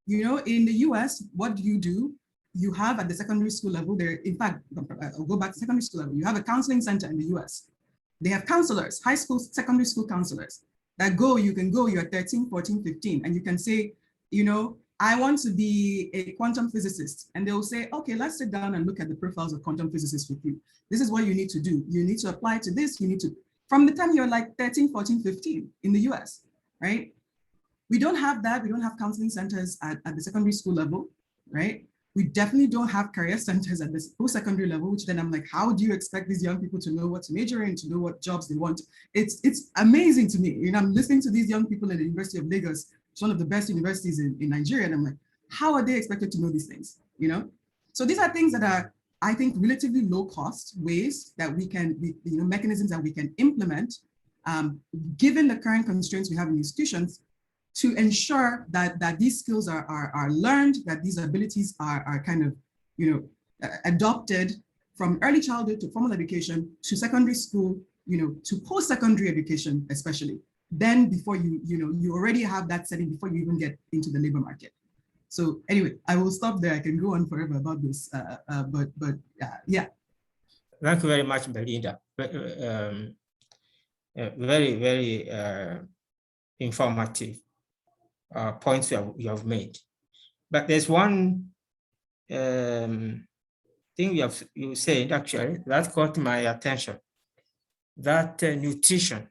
You know, in the US, what do? You have at the secondary school level there, in fact, I'll go back to secondary school level, you have a counseling center in the US. They have counselors, high school, secondary school counselors that you can go, you're 13, 14, 15, and you can say, you know, I want to be a quantum physicist. And they'll say, okay, let's sit down and look at the profiles of quantum physicists with you. This is what you need to do. You need to apply to this. You need to, from the time you're like 13, 14, 15 in the US, right? We don't have that. We don't have counseling centers at the secondary school level, right? We definitely don't have career centers at the post-secondary level, which then I'm like, how do you expect these young people to know what to major in, to know what jobs they want? It's amazing to me. You know, I'm listening to these young people at the University of Lagos. It's one of the best universities in Nigeria. And I'm like, how are they expected to know these things? You know? So these are things that are, I think, relatively low cost ways that we can, you know, mechanisms that we can implement, given the current constraints we have in institutions, to ensure that these skills are learned, that these abilities are kind of, you know, adopted from early childhood to formal education to secondary school, you know, to post-secondary education, especially. Then before you already have that setting before you even get into the labor market. So anyway, I will stop there. I can go on forever about this, but yeah. Thank you very much, Belinda. Very, very informative points you have made. But there's one thing you said actually that caught my attention, that nutrition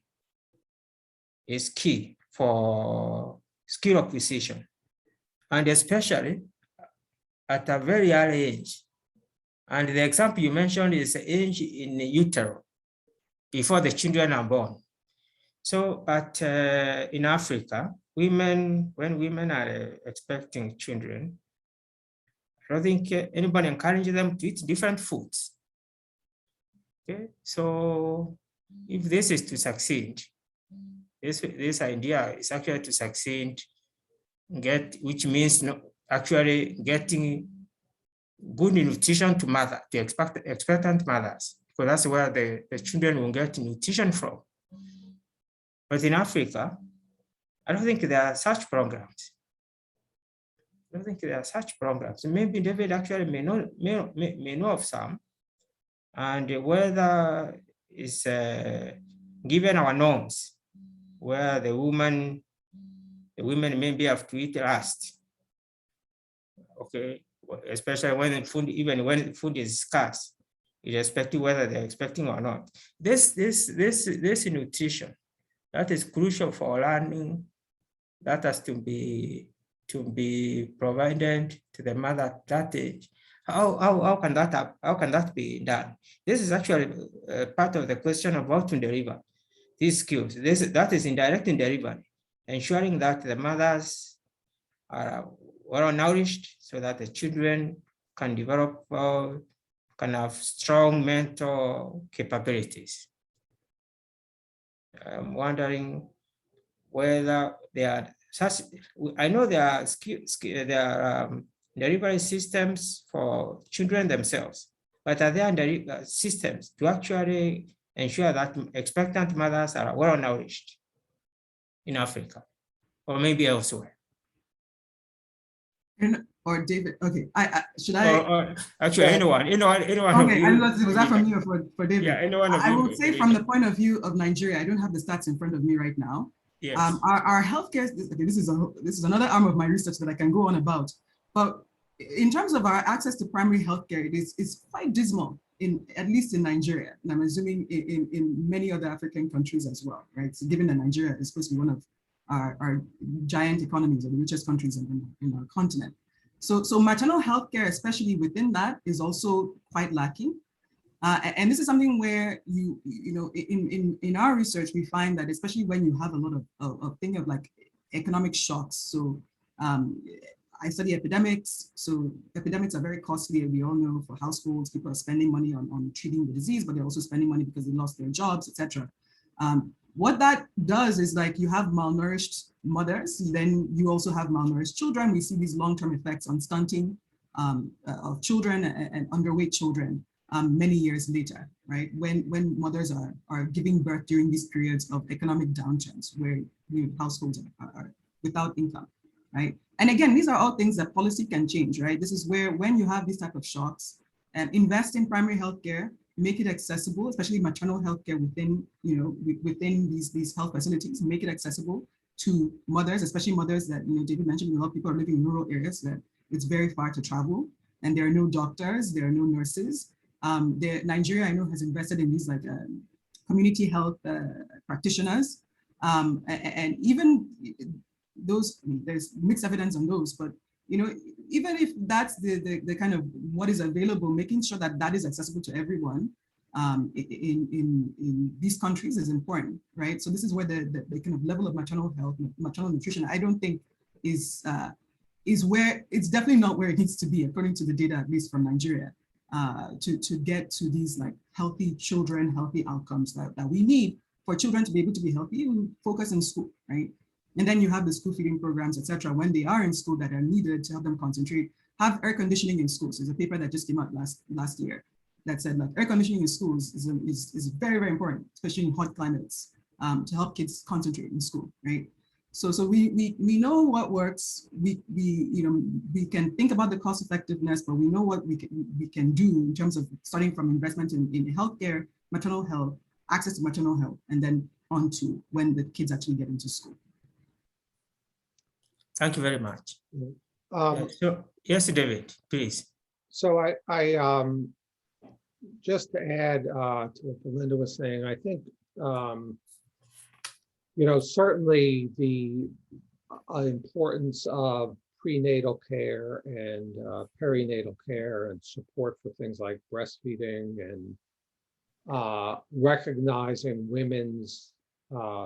is key for skill acquisition, and especially at a very early age. And the example you mentioned is the age in utero, before the children are born. So in Africa, when women are expecting children, I don't think anybody encourages them to eat different foods. Okay, so if this is to succeed, this idea is actually to succeed, which means actually getting good nutrition to expectant mothers, because that's where the children will get nutrition from. But in Africa, I don't think there are such programs. Maybe David actually may know of some, and whether it's given our norms, where the women maybe have to eat last. Okay, especially when food is scarce, irrespective whether they're expecting or not. This nutrition that is crucial for learning, that has to be provided to the mother at that age. How can that be done? This is actually part of the question of how to deliver these skills. That is indirect in delivery, ensuring that the mothers are well nourished so that the children can develop, can have strong mental capabilities. I'm wondering whether there are such, I know there are delivery systems for children themselves, but are there systems to actually ensure that expectant mothers are well nourished in Africa, or maybe elsewhere? Or David, okay, should I? Or actually, anyone. Okay, was that from you or for David? Yeah, anyone. I will say from the point of view of Nigeria, I don't have the stats in front of me right now. Yes. Our healthcare, okay, this is another arm of my research that I can go on about. But in terms of our access to primary healthcare, it's quite dismal, at least in Nigeria, and I'm assuming in many other African countries as well, right? So given that Nigeria is supposed to be one of our giant economies, or the richest countries in our continent. So maternal health care, especially within that, is also quite lacking. And this is something where you know, in our research, we find that especially when you have a lot of thing of like economic shocks. So I study epidemics. So epidemics are very costly, we all know, for households. People are spending money on treating the disease, but they're also spending money because they lost their jobs, etc. What that does is, like, you have malnourished mothers, then you also have malnourished children. We see these long-term effects on stunting of children and underweight children. many years later, right? When mothers are giving birth during these periods of economic downturns where households are without income, right? And again, these are all things that policy can change, right? This is where when you have these type of shocks, invest in primary healthcare, make it accessible, especially maternal healthcare within, within these health facilities, make it accessible to mothers, especially mothers that, David mentioned, a lot of people are living in rural areas that it's very far to travel, and there are no doctors, there are no nurses. Nigeria, I know, has invested in these like community health practitioners, and even those, there's mixed evidence on those, but even if that's the kind of what is available, making sure that that is accessible to everyone in these countries is important, right? So this is where the kind of level of maternal health, maternal nutrition, I don't think is where, it's definitely not where it needs to be, according to the data, at least from Nigeria, to get to these like healthy children, healthy outcomes that we need for children to be able to be healthy. We focus in school, right? And then you have the school feeding programs, etc. when they are in school that are needed to help them concentrate. Have air conditioning in schools. There's a paper that just came out last year that said like air conditioning in schools is very, very important, especially in hot climates, to help kids concentrate in school, right? So we know what works. We can think about the cost effectiveness, but we know what we can do in terms of starting from investment in healthcare, maternal health, access to maternal health, and then on to when the kids actually get into school. Thank you very much. So, yes, David, please. So I just to add to what Belinda was saying, I think certainly the importance of prenatal care and perinatal care and support for things like breastfeeding and recognizing women's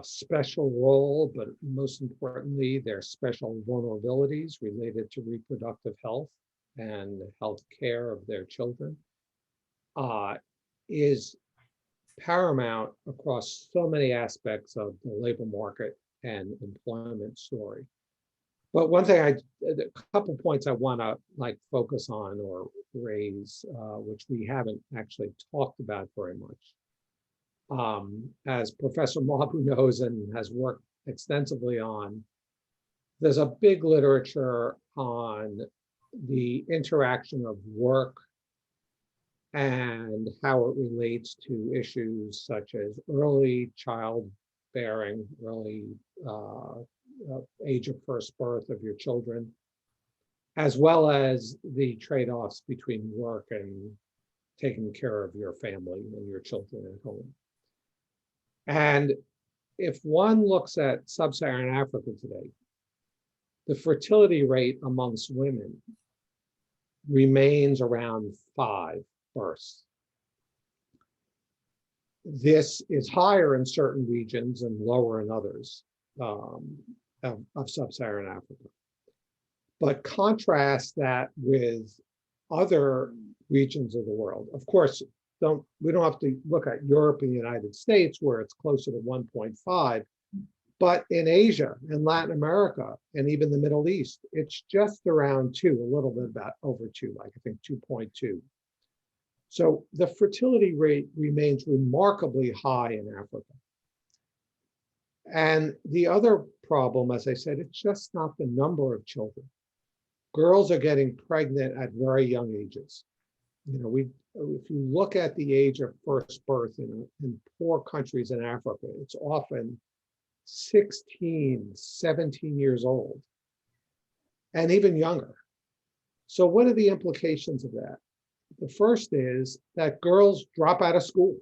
special role, but most importantly, their special vulnerabilities related to reproductive health and health care of their children is paramount across so many aspects of the labor market and employment story. But one thing, a couple points I want to focus on or raise, which we haven't actually talked about very much. As Professor Mabu knows and has worked extensively on, there's a big literature on the interaction of work and how it relates to issues such as early childbearing, early age of first birth of your children, as well as the trade-offs between work and taking care of your family and your children at home. And if one looks at sub-Saharan Africa today, the fertility rate amongst women remains around 5 births. This is higher in certain regions and lower in others of sub-Saharan Africa. But contrast that with other regions of the world. Of course, we don't have to look at Europe and the United States where it's closer to 1.5, but in Asia and Latin America and even the Middle East, it's just around 2, a little bit about over 2, like I think 2.2. So the fertility rate remains remarkably high in Africa. And the other problem, as I said, it's just not the number of children. Girls are getting pregnant at very young ages. If you look at the age of first birth in poor countries in Africa, it's often 16, 17 years old, and even younger. So what are the implications of that? The first is that girls drop out of school.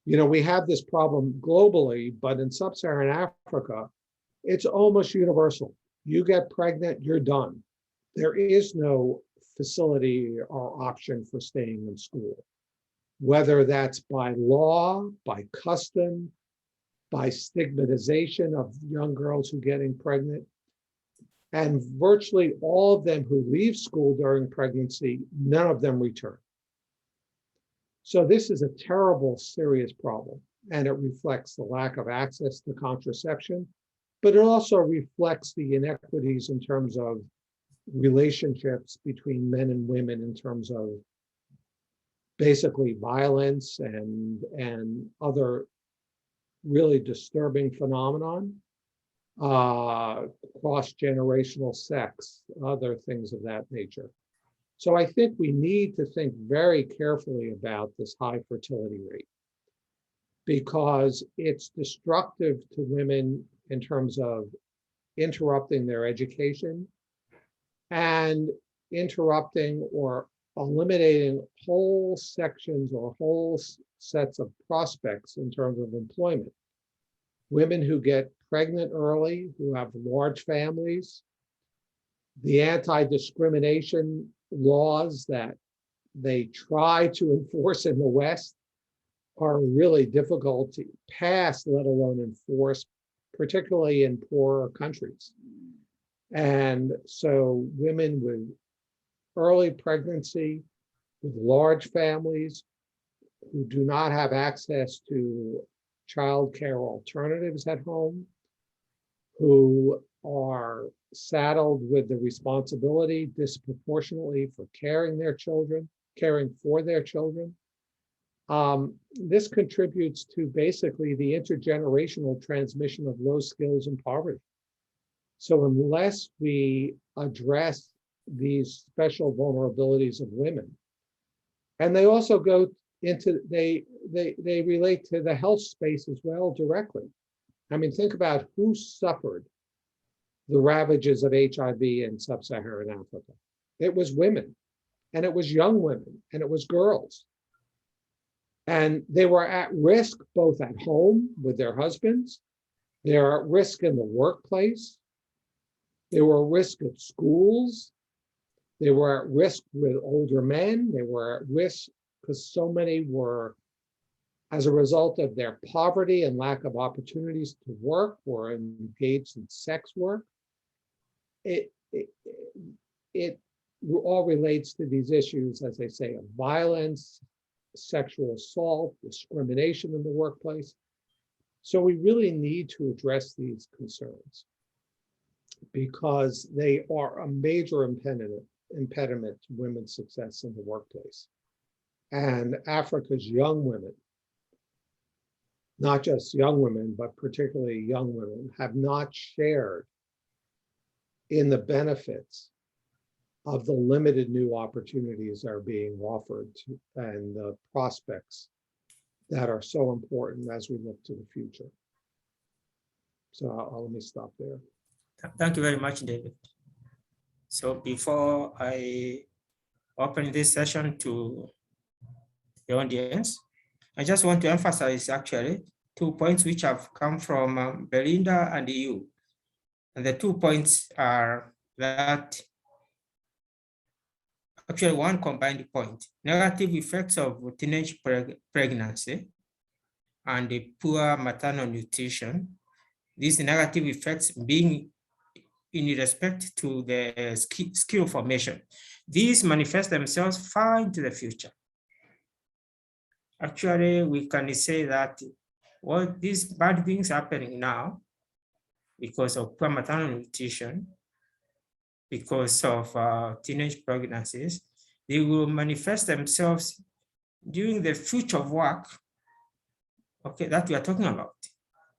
We have this problem globally, but in sub-Saharan Africa, it's almost universal. You get pregnant, you're done. There is no facility or option for staying in school, whether that's by law, by custom, by stigmatization of young girls who are getting pregnant. And virtually all of them who leave school during pregnancy, none of them return. So this is a terrible, serious problem, and it reflects the lack of access to contraception, but it also reflects the inequities in terms of relationships between men and women in terms of basically violence and other really disturbing phenomenon, cross-generational sex, other things of that nature. So I think we need to think very carefully about this high fertility rate, because it's destructive to women in terms of interrupting their education and interrupting or eliminating whole sections or whole sets of prospects in terms of employment. Women who get pregnant early, who have large families, the anti-discrimination laws that they try to enforce in the West are really difficult to pass, let alone enforce, particularly in poorer countries. And so women with early pregnancy, with large families, who do not have access to childcare alternatives at home, who are saddled with the responsibility disproportionately for caring for their children. This contributes to basically the intergenerational transmission of low skills and poverty. So unless we address these special vulnerabilities of women, and they also go into, they relate to the health space as well directly. I mean, think about who suffered the ravages of HIV in sub-Saharan Africa. It was women, and it was young women, and it was girls. And they were at risk both at home with their husbands, they are at risk in the workplace, they were at risk at schools, they were at risk with older men, they were at risk because so many were, as a result of their poverty and lack of opportunities to work, were engaged in sex work. It all relates to these issues, as I say, of violence, sexual assault, discrimination in the workplace. So we really need to address these concerns because they are a major impediment to women's success in the workplace. And Africa's young women, not just young women, but particularly young women, have not shared in the benefits of the limited new opportunities that are being offered and the prospects that are so important as we look to the future. So let me stop there. Thank you very much, David. So before I open this session to the audience, I just want to emphasize actually 2 points which have come from Belinda and you. And the 2 points are that actually one combined point, negative effects of teenage pregnancy and the poor maternal nutrition. These negative effects being in respect to the skill formation. These manifest themselves far into the future. Actually, we can say that what these bad things happening now because of poor maternal nutrition, because of teenage pregnancies, they will manifest themselves during the future of work, okay, that we are talking about.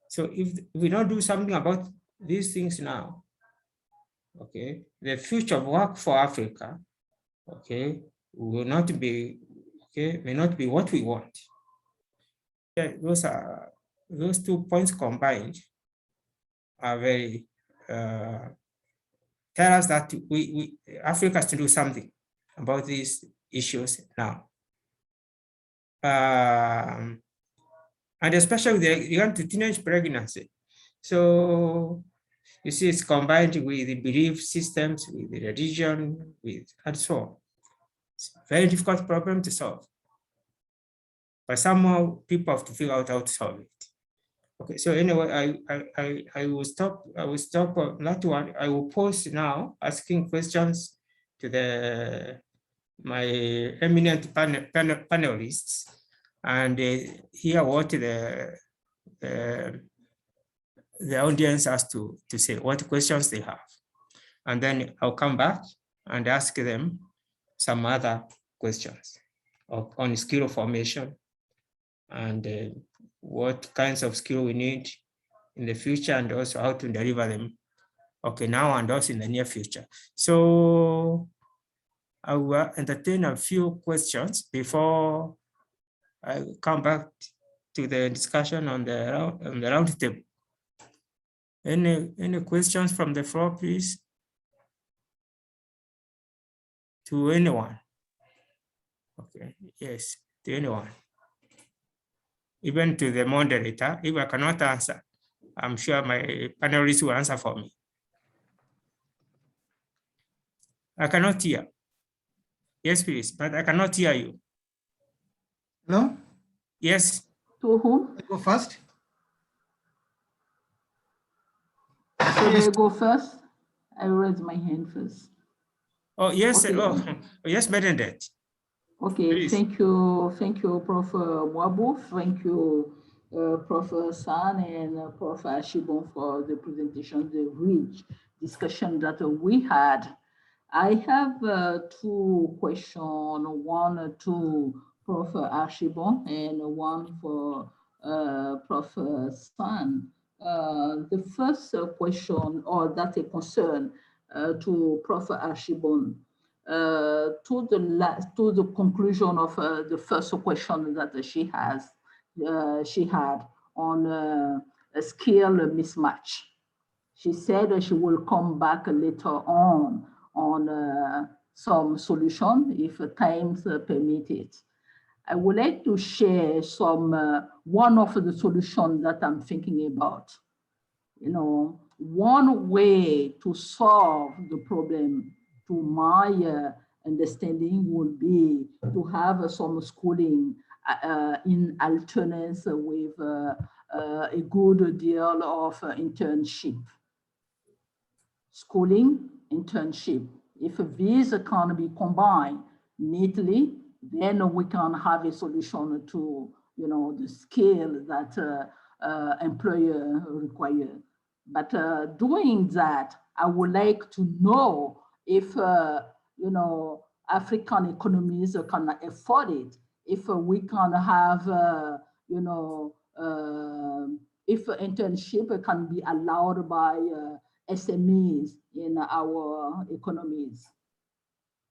So if we don't do something about these things now, okay, the future of work for Africa, okay, will not be, okay, may not be what we want. Yeah, those 2 points combined are very, tell us that Africa has to do something about these issues now. And especially with regard to teenage pregnancy. So you see, it's combined with the belief systems, with the religion, and so on. It's a very difficult problem to solve. But somehow people have to figure out how to solve it. Okay, so anyway, I will stop that one. I will pause now, asking questions to my eminent panelists, and hear what the audience has to say, what questions they have. And then I'll come back and ask them some other questions. on skill formation and what kinds of skill we need in the future, and also how to deliver them, okay, now and also in the near future. So I will entertain a few questions before I come back to the discussion on the round table. Any questions from the floor, please? To anyone? Okay, yes, to anyone. Even to the moderator, if I cannot answer, I'm sure my panelists will answer for me. I cannot hear. Yes, please, but I cannot hear you. Hello? Yes. To whom? I go first. Should I go first? I raise my hand first. Oh, yes. Okay. Oh, yes, Benedict. Okay, Please. thank you, Prof. Mwabu, thank you, Prof. San and Prof. Ashibon for the presentation, the rich discussion that we had. I have two questions, one to Prof. Ashibon and one for Prof. San. The first question, or that's a concern to Prof. Ashibon. To the conclusion of the first question that she had on a skill mismatch. She said she will come back later on some solution if times permit it. I would like to share some one of the solutions that I'm thinking about. You know, one way to solve the problem, to my understanding, would be to have some schooling in alternance with a good deal of internship. Schooling, internship. If these can be combined neatly, then we can have a solution to, you know, the skill that employer require. But doing that, I would like to know if, you know, African economies can afford it, if we can have, you know, if internship can be allowed by SMEs in our economies.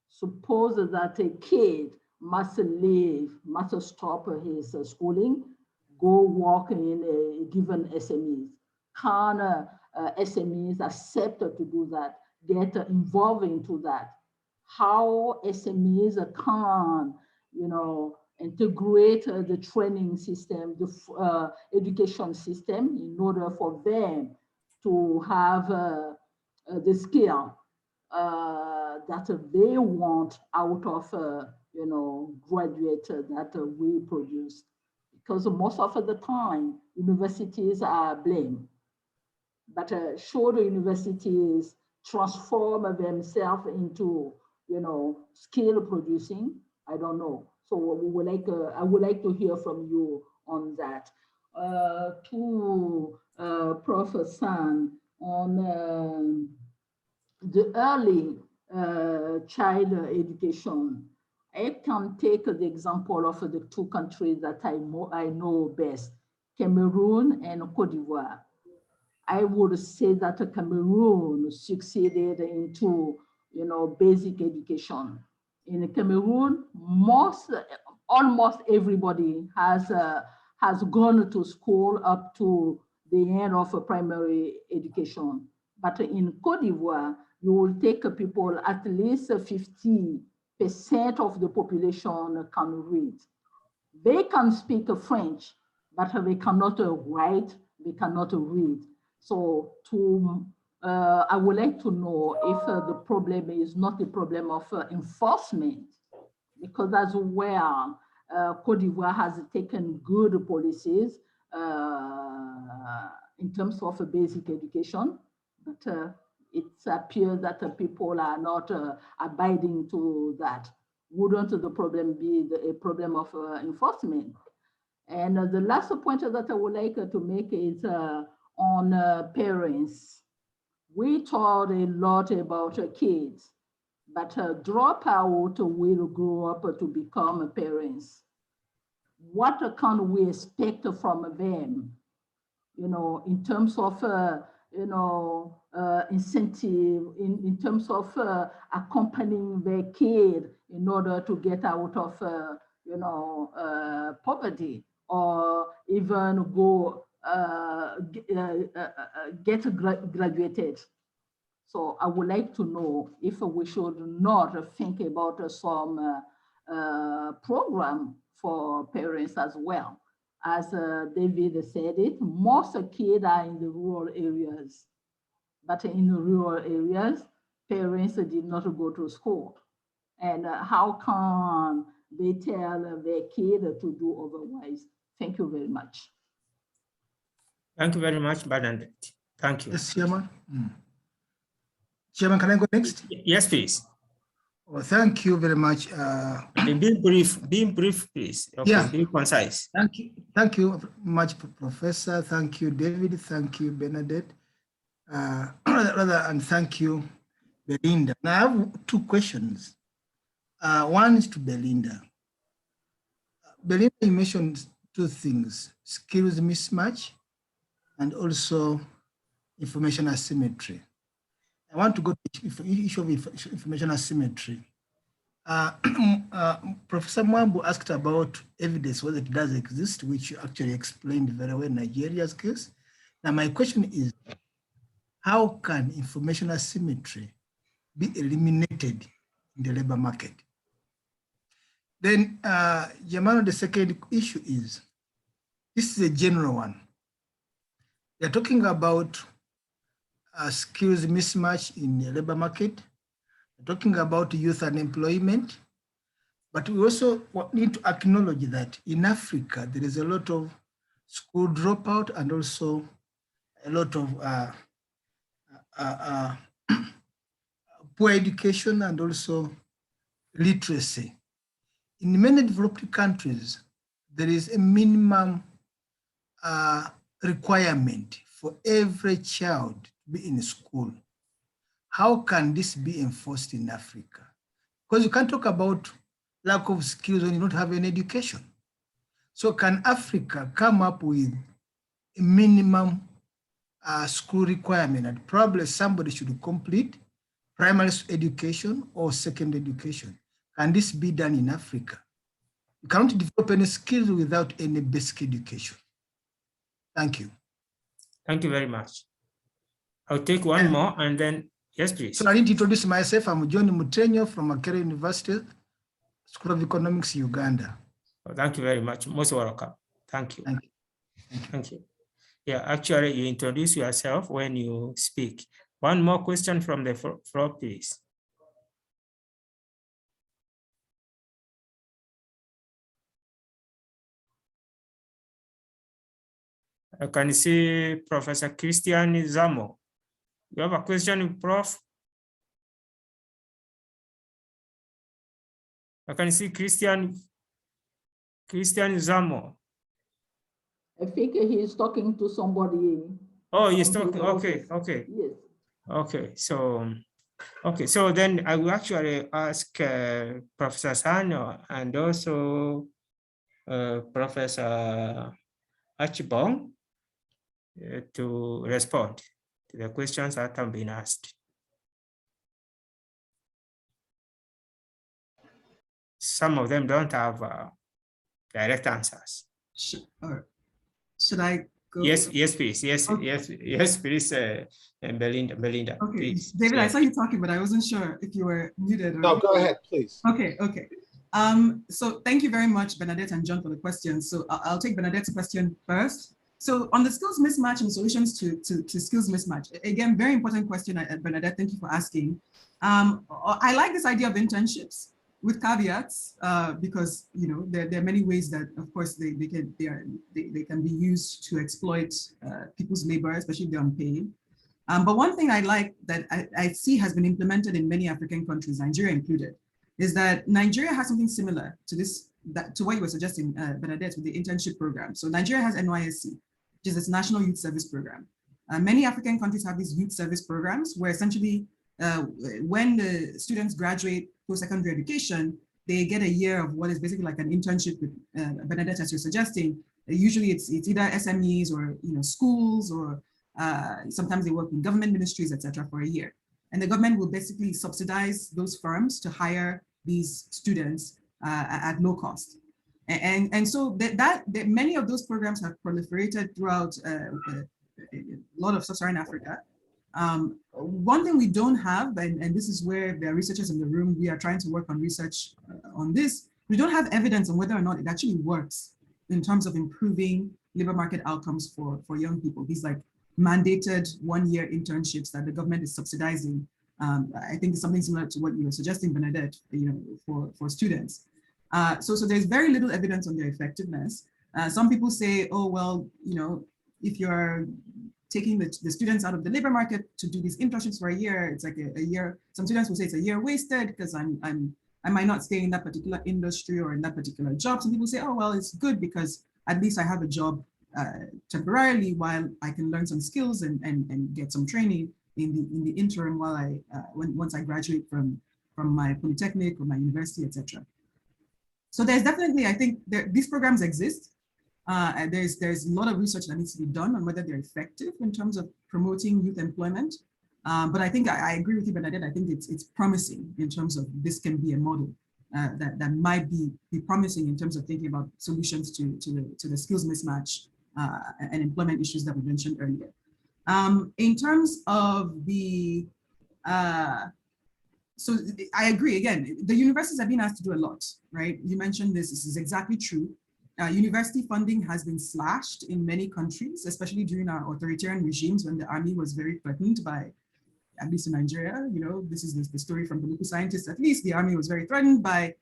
Suppose that a kid must leave, must stop his schooling, go work in a given SMEs. Can SMEs accept to do that, get involved into that? How SMEs can, you know, integrate the training system, the education system, in order for them to have the skill that they want out of, you know, graduate that we produce. Because most of the time, universities are blamed. But should universities transform themselves into, you know, skill producing? I don't know. So we would like, I would like to hear from you on that. To Prof. San, on the early child education, I can take the example of the two countries that I know best, Cameroon and Cote d'Ivoire. I would say that Cameroon succeeded into, you know, basic education. In Cameroon, almost everybody has gone to school up to the end of primary education. But in Cote d'Ivoire, you will take people, at least 50% of the population can read. They can speak French, but they cannot write, they cannot read. So I would like to know if the problem is not a problem of enforcement, because as well, Cote d'Ivoire has taken good policies in terms of basic education, but it appears that people are not abiding to that. Wouldn't the problem be a problem of enforcement? And the last point that I would like to make is on parents. We talked a lot about kids, but dropout will grow up to become parents. What can we expect from them? You know, in terms of incentive, in terms of accompanying their kid in order to get out of poverty, or even go get graduated. So I would like to know if we should not think about some program for parents as well. As David said it, most kids are in the rural areas, but in the rural areas, parents did not go to school. And how can they tell their kid to do otherwise? Thank you very much. Thank you very much, Bernadette. Thank you. Yes, Chairman. Chairman, can I go next? Yes, please. Well, thank you very much. Be brief, please. Okay, Yeah. be concise. Thank you much, Professor. Thank you, David. Thank you, Bernadette. And thank you, Belinda. Now I have two questions. One is to Belinda. Belinda, you mentioned two things: skills mismatch and also information asymmetry. I want to go to the issue of information asymmetry. Professor Mwambu asked about evidence, whether it does exist, which you actually explained very well in Nigeria's case. Now, my question is, how can information asymmetry be eliminated in the labor market? Then, Jamano, the second issue is, this is a general one. They're talking about skills mismatch in the labor market. We're talking about youth unemployment, but we also need to acknowledge that in Africa, there is a lot of school dropout and also a lot of poor education and also literacy. In many developed countries, there is a minimum requirement for every child to be in school. How can this be enforced in Africa? Because you can't talk about lack of skills when you don't have any education. So can Africa come up with a minimum school requirement, and probably somebody should complete primary education or secondary education? Can this be done in Africa? You cannot develop any skills without any basic education. Thank you. Thank you very much. I'll take one more and then, yes, please. So I need to introduce myself. I'm John Mutenyo from Makerere University, School of Economics, Uganda. Oh, thank you very much. Most welcome. Thank you. Thank you. Thank you. Yeah, actually, you introduce yourself when you speak. One more question from the floor, please. I can see Professor Christian Zamo. You have a question, Prof? I can see Christian Zamo. I think he is talking to somebody. Oh, he's talking. Okay, okay. Yes. Okay, so then I will actually ask Professor Sano and also Professor Achibong to respond to the questions that have been asked. Some of them don't have direct answers. Should I go? Yes, please. Yes, Okay. yes, please, Belinda. Okay, Please. David, I saw you talking, but I wasn't sure if you were muted. Or No, go ahead, please. Okay. So thank you very much, Bernadette and John, for the questions. So I'll take Bernadette's question first. So on the skills mismatch and solutions to skills mismatch, again, very important question, Bernadette, thank you for asking. I like this idea of internships with caveats, because there are many ways that, of course, they can be used to exploit people's labor, especially if they're unpaid. But one thing I like that I see has been implemented in many African countries, Nigeria included, is that Nigeria has something similar to this, to what you were suggesting, Bernadette, with the internship program. So Nigeria has NYSC, which is this National Youth Service Program. Many African countries have these youth service programs where essentially when the students graduate post-secondary education, they get a year of what is basically like an internship with Bernadette, as you're suggesting. Usually it's either SMEs or schools, or sometimes they work in government ministries, etc., for a year. And the government will basically subsidize those firms to hire these students at low cost. And so that many of those programs have proliferated throughout a lot of sub-Saharan Africa. One thing we don't have, and this is where the researchers in the room, we are trying to work on research on this, we don't have evidence on whether or not it actually works in terms of improving labor market outcomes for young people. These like mandated one-year internships that the government is subsidizing. I think it's something similar to what you were suggesting, Bernadette, for students. So there's very little evidence on their effectiveness. Some people say, oh, well, if you're taking the students out of the labor market to do these internships for a year, it's like a year. Some students will say it's a year wasted because I might not stay in that particular industry or in that particular job. Some people say, oh, well, it's good because at least I have a job temporarily while I can learn some skills and get some training in the interim while once I graduate from my polytechnic or my university, etc. So there's definitely, I think these programs exist. There's a lot of research that needs to be done on whether they're effective in terms of promoting youth employment. But I think I agree with you, Bernadette. I think it's promising in terms of this can be a model that might be promising in terms of thinking about solutions to the skills mismatch and employment issues that we mentioned earlier. In terms of the, so I agree, again, the universities have been asked to do a lot, right? You mentioned this is exactly true. University funding has been slashed in many countries, especially during our authoritarian regimes when the army was very threatened by, at least in Nigeria, this is the story from political scientists, at least the army was very threatened by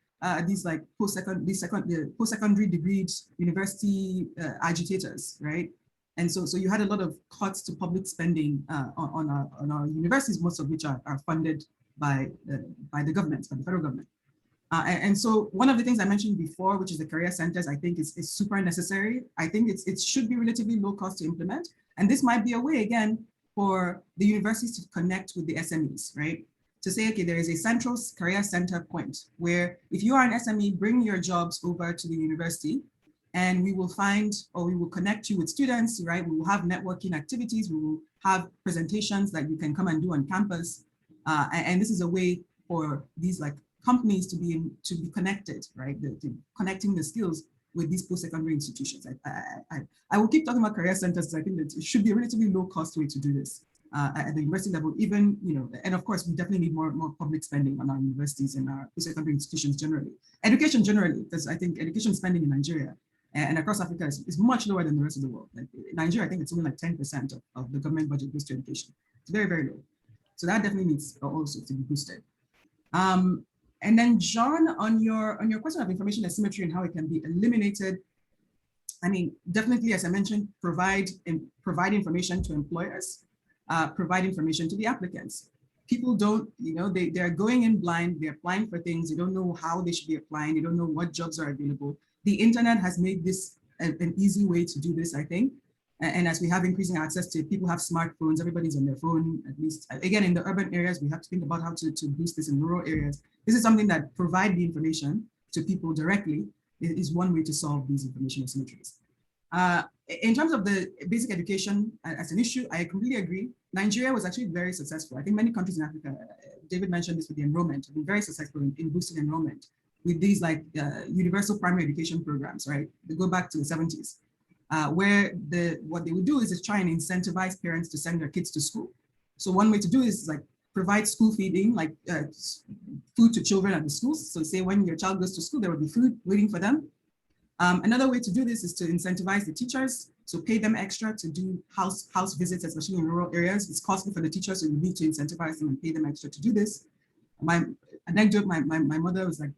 these like post-secondary degreed university agitators, right? And so you had a lot of cuts to public spending on our universities, most of which are funded by the government, by the federal government. And so one of the things I mentioned before, which is the career centers, I think is super necessary. I think it should be relatively low cost to implement. And this might be a way, again, for the universities to connect with the SMEs, right? To say, okay, there is a central career center point where if you are an SME, bring your jobs over to the university and we will find, or we will connect you with students, right? We will have networking activities. We will have presentations that you can come and do on campus. And this is a way for these like companies to be connected, right? Connecting the skills with these post-secondary institutions. I will keep talking about career centers because I think that it should be a relatively low cost way to do this at the university level, even, and of course we definitely need more public spending on our universities and our post-secondary institutions generally. Education generally, because I think education spending in Nigeria and across Africa is much lower than the rest of the world. Like in Nigeria, I think it's only like 10% of the government budget goes to education. It's very, very low. So that definitely needs also to be boosted. And then John, on your question of information asymmetry and how it can be eliminated, I mean, definitely, as I mentioned, provide information to employers, provide information to the applicants. People don't, they're going in blind, they're applying for things, they don't know how they should be applying, they don't know what jobs are available. The internet has made this an easy way to do this, I think. And as we have increasing access to, people have smartphones, everybody's on their phone, at least, again, in the urban areas, we have to think about how to boost this in rural areas. This is something that provide the information to people directly is one way to solve these information asymmetries. In terms of the basic education as an issue, I completely agree. Nigeria was actually very successful. I think many countries in Africa, David mentioned this with the enrollment, have been very successful in boosting enrollment with these like universal primary education programs, right? They go back to the 70s. Where what they would do is try and incentivize parents to send their kids to school. So one way to do this is like provide school feeding, like food to children at the schools. So say when your child goes to school, there will be food waiting for them. Another way to do this is to incentivize the teachers. So pay them extra to do house visits, especially in rural areas. It's costly for the teachers, so you need to incentivize them and pay them extra to do this. My anecdote, my mother was like,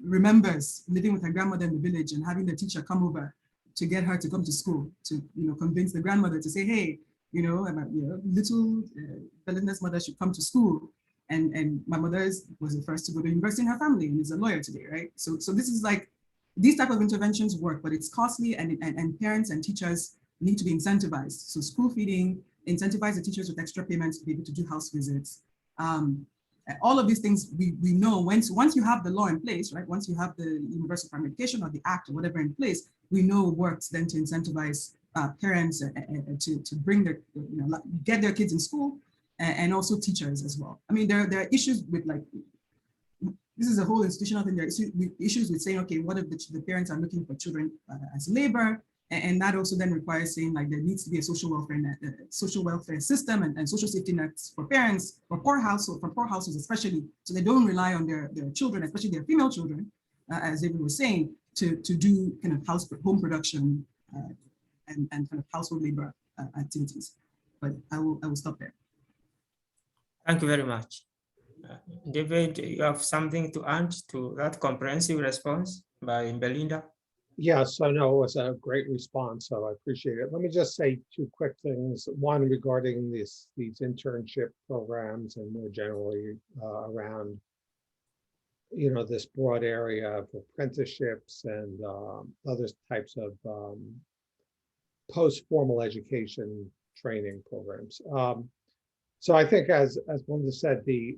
remembers living with her grandmother in the village and having the teacher come over to get her to come to school, to convince the grandmother to say, hey, little Belinda's mother should come to school. And my mother was the first to go to university in her family and is a lawyer today, right? So this is like, these type of interventions work, but it's costly and parents and teachers need to be incentivized. So school feeding, incentivize the teachers with extra payments to be able to do house visits. All of these things we know once you have the law in place, right? Once you have the Universal Primary Education or the Act or whatever in place, we know works then to incentivize parents to bring their, get their kids in school, and also teachers as well. I mean, there are issues with, like, this is a whole institutional thing. There are issues with saying, okay, what if the parents are looking for children as labor? And that also then requires saying, like, there needs to be a social welfare system and social safety nets for parents or poor households especially, so they don't rely on their children, especially their female children, as David was saying, to do kind of home production and kind of household labor activities. But I will stop there. Thank you very much. David, you have something to add to that comprehensive response by Belinda? Yes, I know it was a great response, so I appreciate it. Let me just say two quick things. One, regarding these internship programs and more generally around, this broad area of apprenticeships and other types of post-formal education training programs. So I think, as Belinda said, the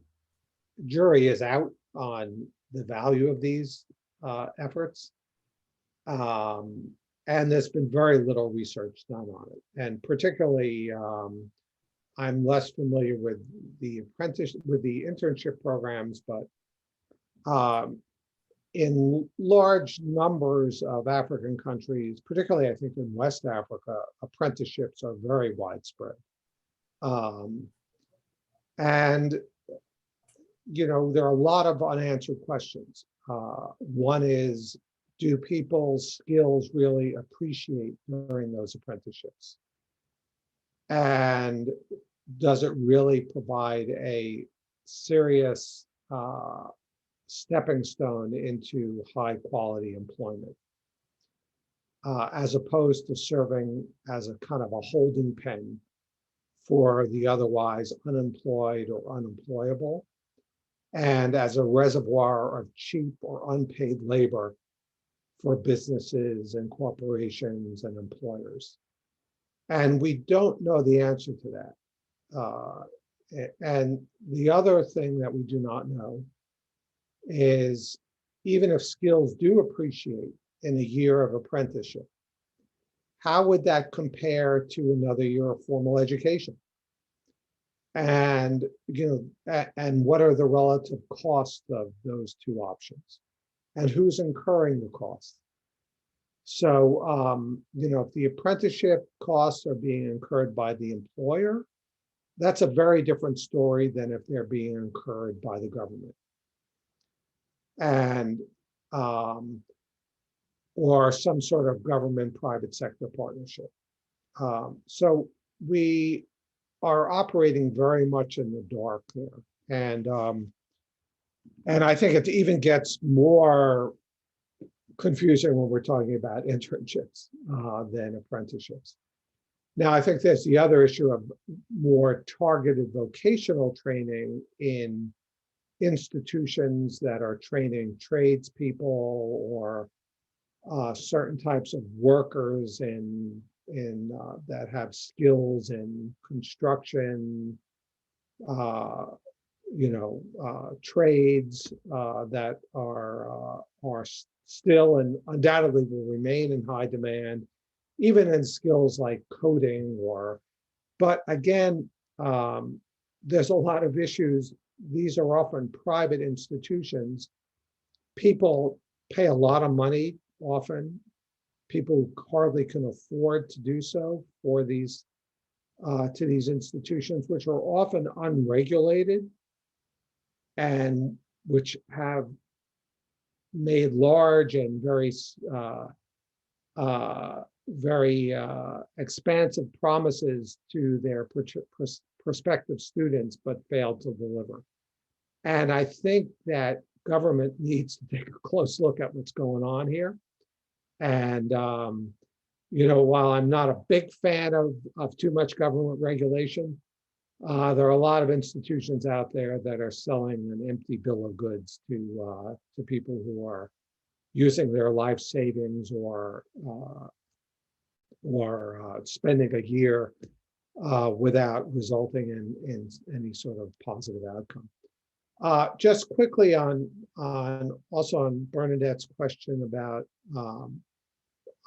jury is out on the value of these efforts. And there's been very little research done on it. And particularly, I'm less familiar with the internship programs, but in large numbers of African countries, particularly I think in West Africa, apprenticeships are very widespread. And there are a lot of unanswered questions. One is, do people's skills really appreciate during those apprenticeships? And does it really provide a serious stepping stone into high quality employment, as opposed to serving as a kind of a holding pen for the otherwise unemployed or unemployable, and as a reservoir of cheap or unpaid labor for businesses and corporations and employers. And we don't know the answer to that. And the other thing that we do not know is, even if skills do appreciate in a year of apprenticeship, how would that compare to another year of formal education? And, and what are the relative costs of those two options? And who's incurring the cost? So, if the apprenticeship costs are being incurred by the employer, that's a very different story than if they're being incurred by the government. And, or some sort of government-private sector partnership. So we are operating very much in the dark there. And I think it even gets more confusing when we're talking about internships than apprenticeships. Now, I think there's the other issue of more targeted vocational training in institutions that are training tradespeople or certain types of workers that have skills in construction, trades that are still and undoubtedly will remain in high demand, even in skills like coding but again, there's a lot of issues. These are often private institutions. People pay a lot of money often. People hardly can afford to do so for these to these institutions, which are often unregulated and which have made large and very expansive promises to their prospective students, but failed to deliver. And I think that government needs to take a close look at what's going on here. And while I'm not a big fan of too much government regulation, there are a lot of institutions out there that are selling an empty bill of goods to people who are using their life savings or spending a year without resulting in any sort of positive outcome. Just quickly on also on Bernadette's question about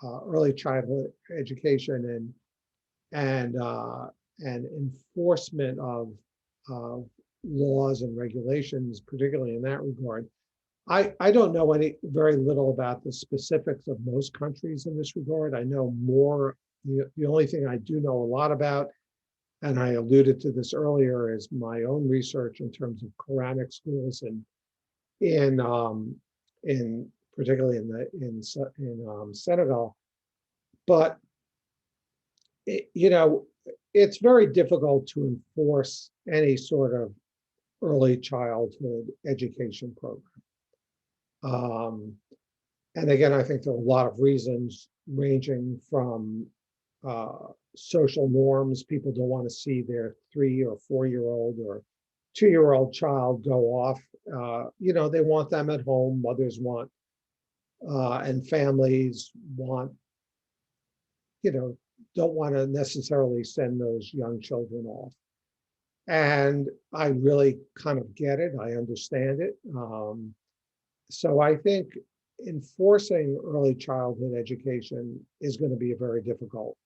early childhood education and enforcement of laws and regulations, particularly in that regard. I don't know very little about the specifics of most countries in this regard. I know more. The only thing I do know a lot about, and I alluded to this earlier, is my own research in terms of Quranic schools and in particularly in Senegal. But it's very difficult to enforce any sort of early childhood education program. And again, I think there are a lot of reasons, ranging from social norms. People don't want to see their 3 or 4-year-old or 2-year-old child go off. They want them at home. Mothers want, and families want, don't want to necessarily send those young children off. And I really kind of get it. I understand it. So I think enforcing early childhood education is going to be a very difficult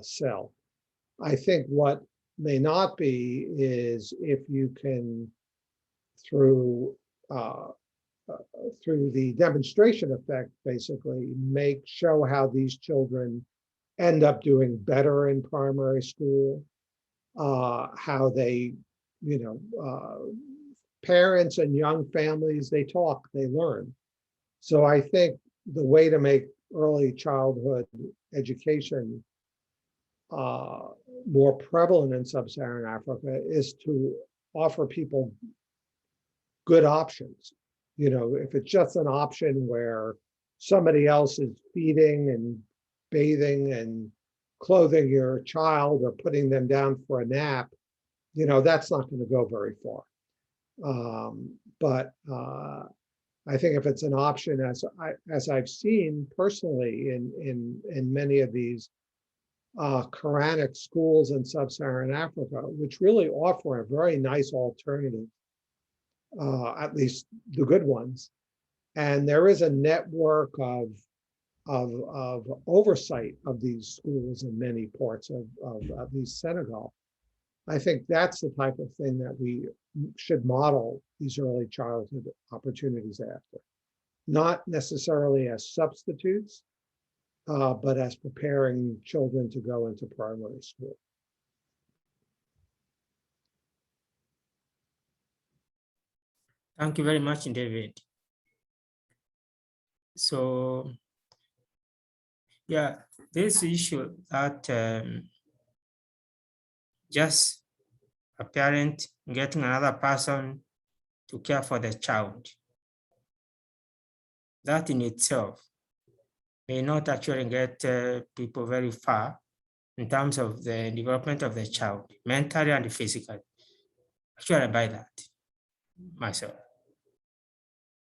sell. I think what may not be is if you can, through the demonstration effect, basically show how these children end up doing better in primary school, how they, parents and young families, they talk, they learn. So I think the way to make early childhood education more prevalent in sub-Saharan Africa is to offer people good options. If it's just an option where somebody else is feeding and bathing and clothing your child or putting them down for a nap, that's not going to go very far. But I think if it's an option, as I've seen personally in many of these Quranic schools in sub-Saharan Africa, which really offer a very nice alternative, at least the good ones. And there is a network of oversight of these schools in many parts of at least Senegal. I think that's the type of thing that we should model these early childhood opportunities after. Not necessarily as substitutes, but as preparing children to go into primary school. Thank you very much, David. So, yeah, this issue that just a parent getting another person to care for the child, that in itself may not actually get people very far in terms of the development of the child, mentally and physically. Actually, I buy that myself.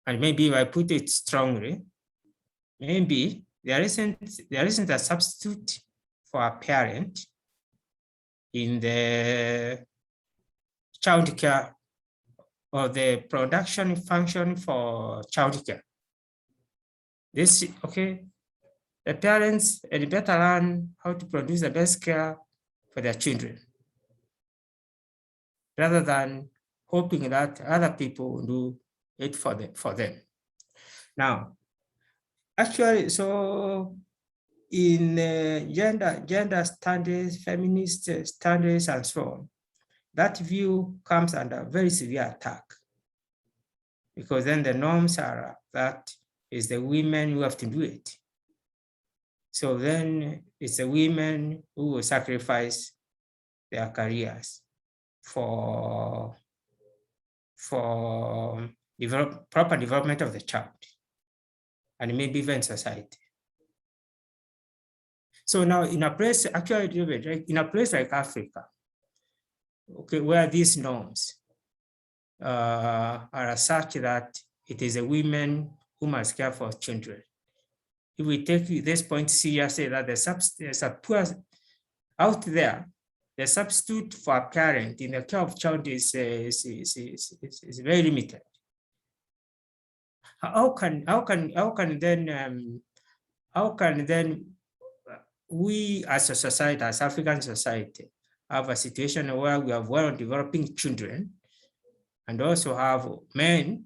And maybe if I put it strongly, maybe there isn't a substitute for a parent in the child care or the production function for child care. The parents better learn how to produce the best care for their children, rather than hoping that other people will do it for them. Now, actually, so in gender studies, feminist studies, and so on, that view comes under very severe attack, because then the norms are that it's the women who have to do it. So then it's the women who will sacrifice their careers for proper development of the child, and maybe even society. So now in a place, actually, in a place like Africa, okay, where these norms are such that it is the women who must care for children. If we take this point seriously, that there's a poor out there, the substitute for a parent in the care of child is very limited. How can then we as a society, as African society, have a situation where we have well-developing children and also have women,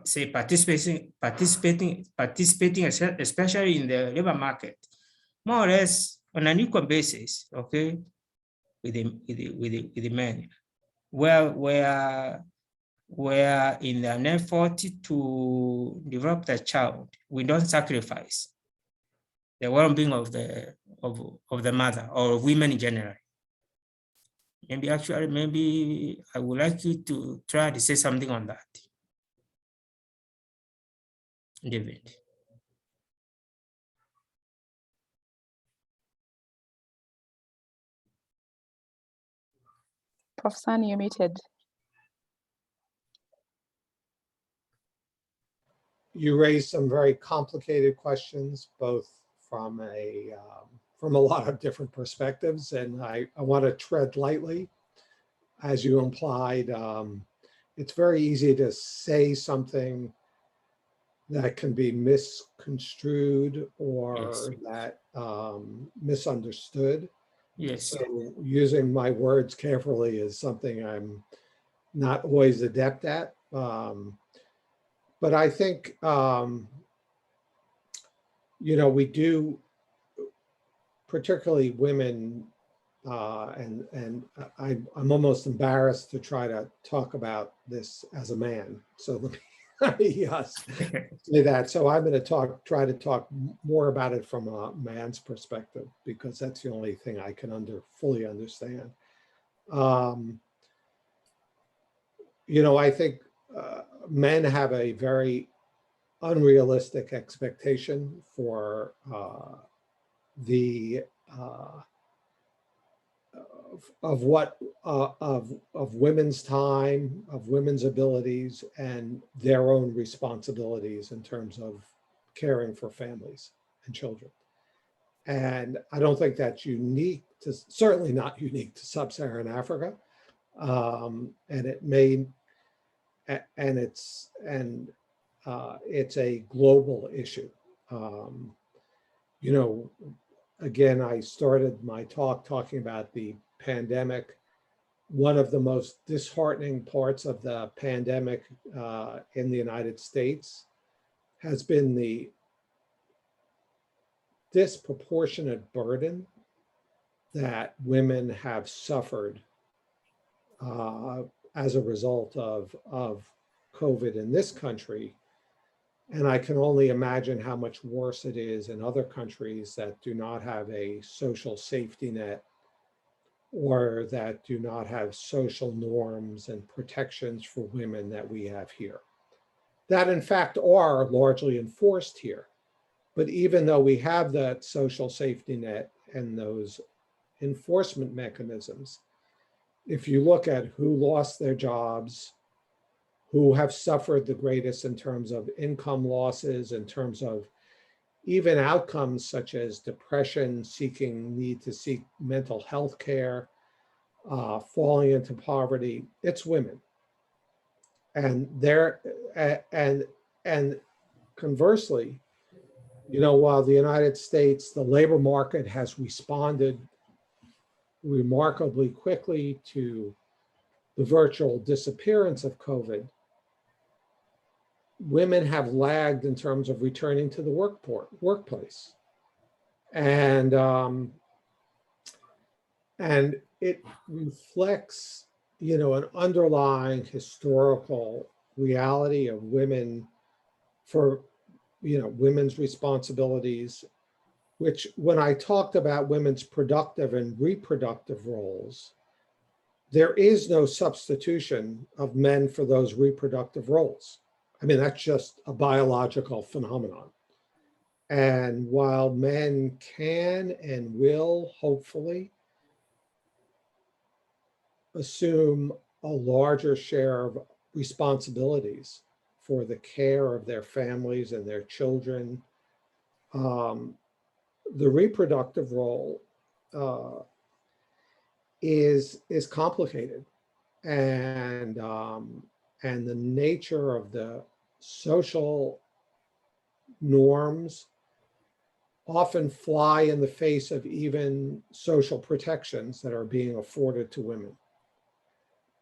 say participating, especially in the labor market, more or less on an equal basis, okay, with the men, where in an effort to develop the child, we don't sacrifice the well-being of the mother or women in general. Maybe I would like you to try to say something on that, David. Prof. Sani, you're muted. You raised some very complicated questions, both from a lot of different perspectives, and I want to tread lightly. As you implied, it's very easy to say something that can be misconstrued or that misunderstood. Yes. So using my words carefully is something I'm not always adept at. But I think, we do, particularly women, and I'm almost embarrassed to try to talk about this as a man. So let me say that. So I'm going to try to talk more about it from a man's perspective, because that's the only thing I can fully understand. I think men have a very unrealistic expectation for of women's time, of women's abilities, and their own responsibilities in terms of caring for families and children. And I don't think that's certainly not unique to Sub-Saharan Africa. It's a global issue. Again, I started my talk talking about the pandemic. One of the most disheartening parts of the pandemic in the United States has been the disproportionate burden that women have suffered as a result of COVID in this country. And I can only imagine how much worse it is in other countries that do not have a social safety net, or that do not have social norms and protections for women that we have here, that in fact are largely enforced here. But even though we have that social safety net and those enforcement mechanisms, if you look at who lost their jobs, who have suffered the greatest in terms of income losses, in terms of even outcomes such as depression, need to seek mental health care, falling into poverty, it's women. And conversely, while the United States, the labor market has responded remarkably quickly to the virtual disappearance of COVID, women have lagged in terms of returning to the workplace. And it reflects, an underlying historical reality of women for, women's responsibilities, which when I talked about women's productive and reproductive roles, there is no substitution of men for those reproductive roles. I mean, that's just a biological phenomenon. And while men can and will hopefully assume a larger share of responsibilities for the care of their families and their children, the reproductive role is complicated, and the nature of the social norms often fly in the face of even social protections that are being afforded to women.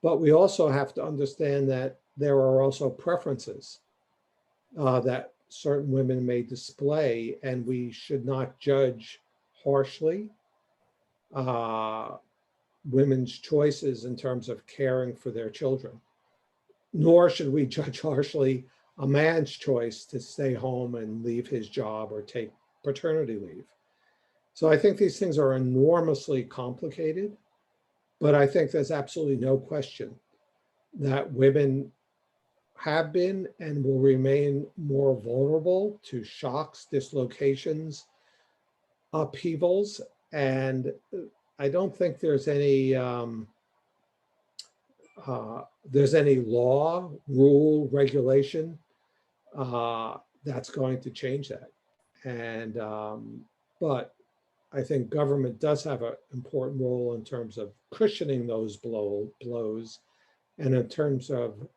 But we also have to understand that there are also preferences that certain women may display, and we should not judge harshly women's choices in terms of caring for their children, nor should we judge harshly a man's choice to stay home and leave his job or take paternity leave. So I think these things are enormously complicated, but I think there's absolutely no question that women have been and will remain more vulnerable to shocks, dislocations, upheavals, and I don't think there's any law, rule, regulation that's going to change that. And but I think government does have an important role in terms of cushioning those blows, and in terms of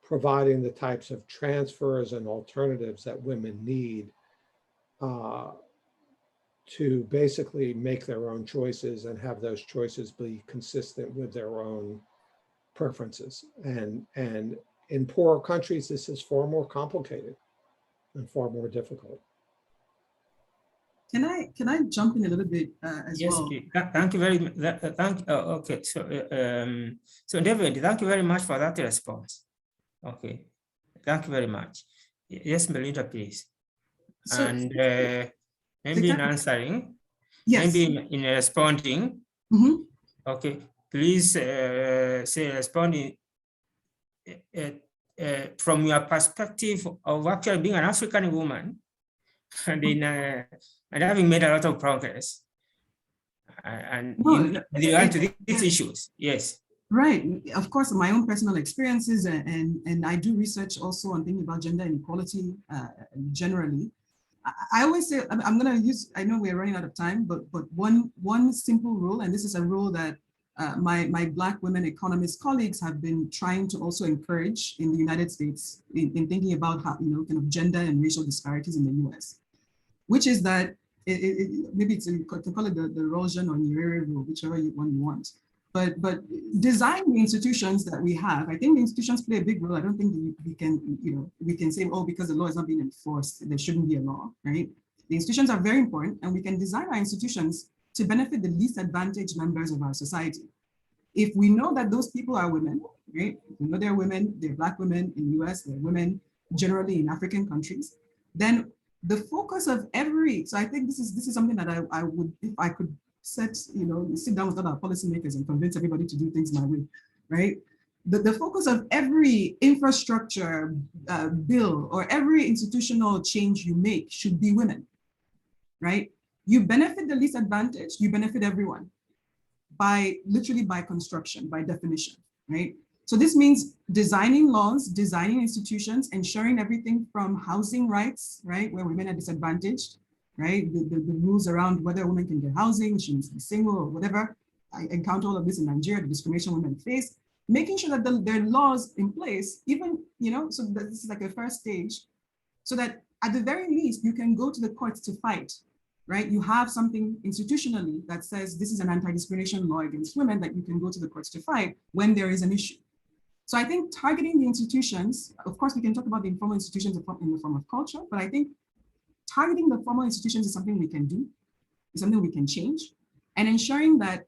providing the types of transfers and alternatives that women need to basically make their own choices and have those choices be consistent with their own preferences. And in poorer countries, this is far more complicated and far more difficult. Can I jump in a little bit as yes, well? Thank you very much. Okay, so David, thank you very much for that response. Okay, thank you very much. Yes, Melinda, please. So, and maybe in answering, yes. maybe in responding. Mm-hmm. Okay, please say responding from your perspective of actually being an African woman and in and having made a lot of progress and with regard to these issues. Yes. Right. Of course, my own personal experiences, and I do research also on thinking about gender inequality generally. I always say, I'm going to use, I know we're running out of time, but one simple rule, and this is a rule that my Black women economist colleagues have been trying to also encourage in the United States in thinking about how, kind of gender and racial disparities in the US, which is that, maybe it's, you can call it the Rojan or Nyerere rule, whichever one you want. But design the institutions that we have. I think the institutions play a big role. I don't think we can say, oh, because the law is not being enforced, there shouldn't be a law, right? The institutions are very important, and we can design our institutions to benefit the least advantaged members of our society. If we know that those people are women, right? If we know they're women, they're Black women in the US, they're women generally in African countries, then the focus of so I think this is something that I would, if I could sit down with other policymakers and convince everybody to do things my way, right? The focus of every infrastructure bill or every institutional change you make should be women, right? You benefit the least advantaged, you benefit everyone literally by construction, by definition, right? So this means designing laws, designing institutions, ensuring everything from housing rights, right, where women are disadvantaged, right? The rules around whether a woman can get housing, she needs to be single or whatever. I encounter all of this in Nigeria, the discrimination women face, making sure that there are laws in place, even, so that this is like a first stage, so that at the very least, you can go to the courts to fight, right? You have something institutionally that says this is an anti-discrimination law against women that you can go to the courts to fight when there is an issue. So I think targeting the institutions, of course, we can talk about the informal institutions in the form of culture, but I think targeting the formal institutions is something we can do, is something we can change, and ensuring that,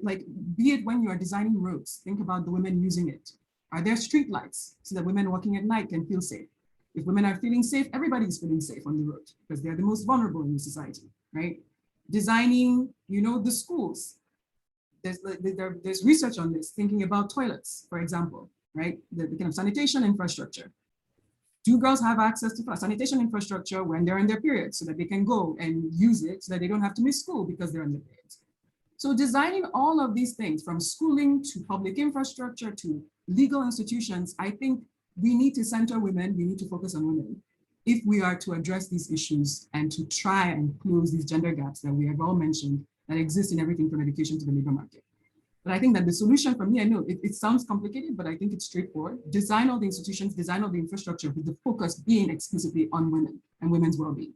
like, be it when you are designing roads, think about the women using it. Are there street lights so that women walking at night can feel safe? If women are feeling safe, everybody is feeling safe on the road because they're the most vulnerable in the society, right? Designing, the schools. There's research on this, thinking about toilets, for example, right? The kind of sanitation infrastructure. Do girls have access to sanitation infrastructure when they're in their periods so that they can go and use it so that they don't have to miss school because they're in their periods? So designing all of these things from schooling to public infrastructure to legal institutions, I think we need to center women, we need to focus on women. if we are to address these issues and to try and close these gender gaps that we have all mentioned that exist in everything from education to the labor market. But I think that the solution for me, I know it sounds complicated, but I think it's straightforward. Design all the institutions, design all the infrastructure with the focus being exclusively on women and women's well-being.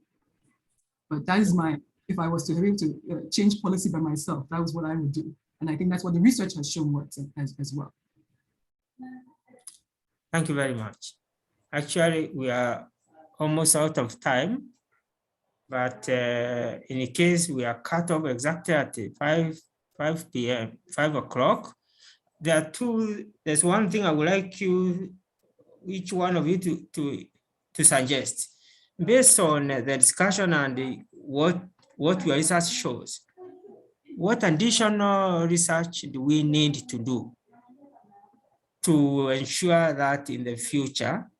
But that is my, if I was to be able to change policy by myself, that was what I would do. And I think that's what the research has shown works as well. Thank you very much. Actually, we are almost out of time, but in case we are cut off exactly at 5 p.m., 5 o'clock, there's one thing I would like each one of you to suggest. Based on the discussion and what your research shows, what additional research do we need to do to ensure that in the future,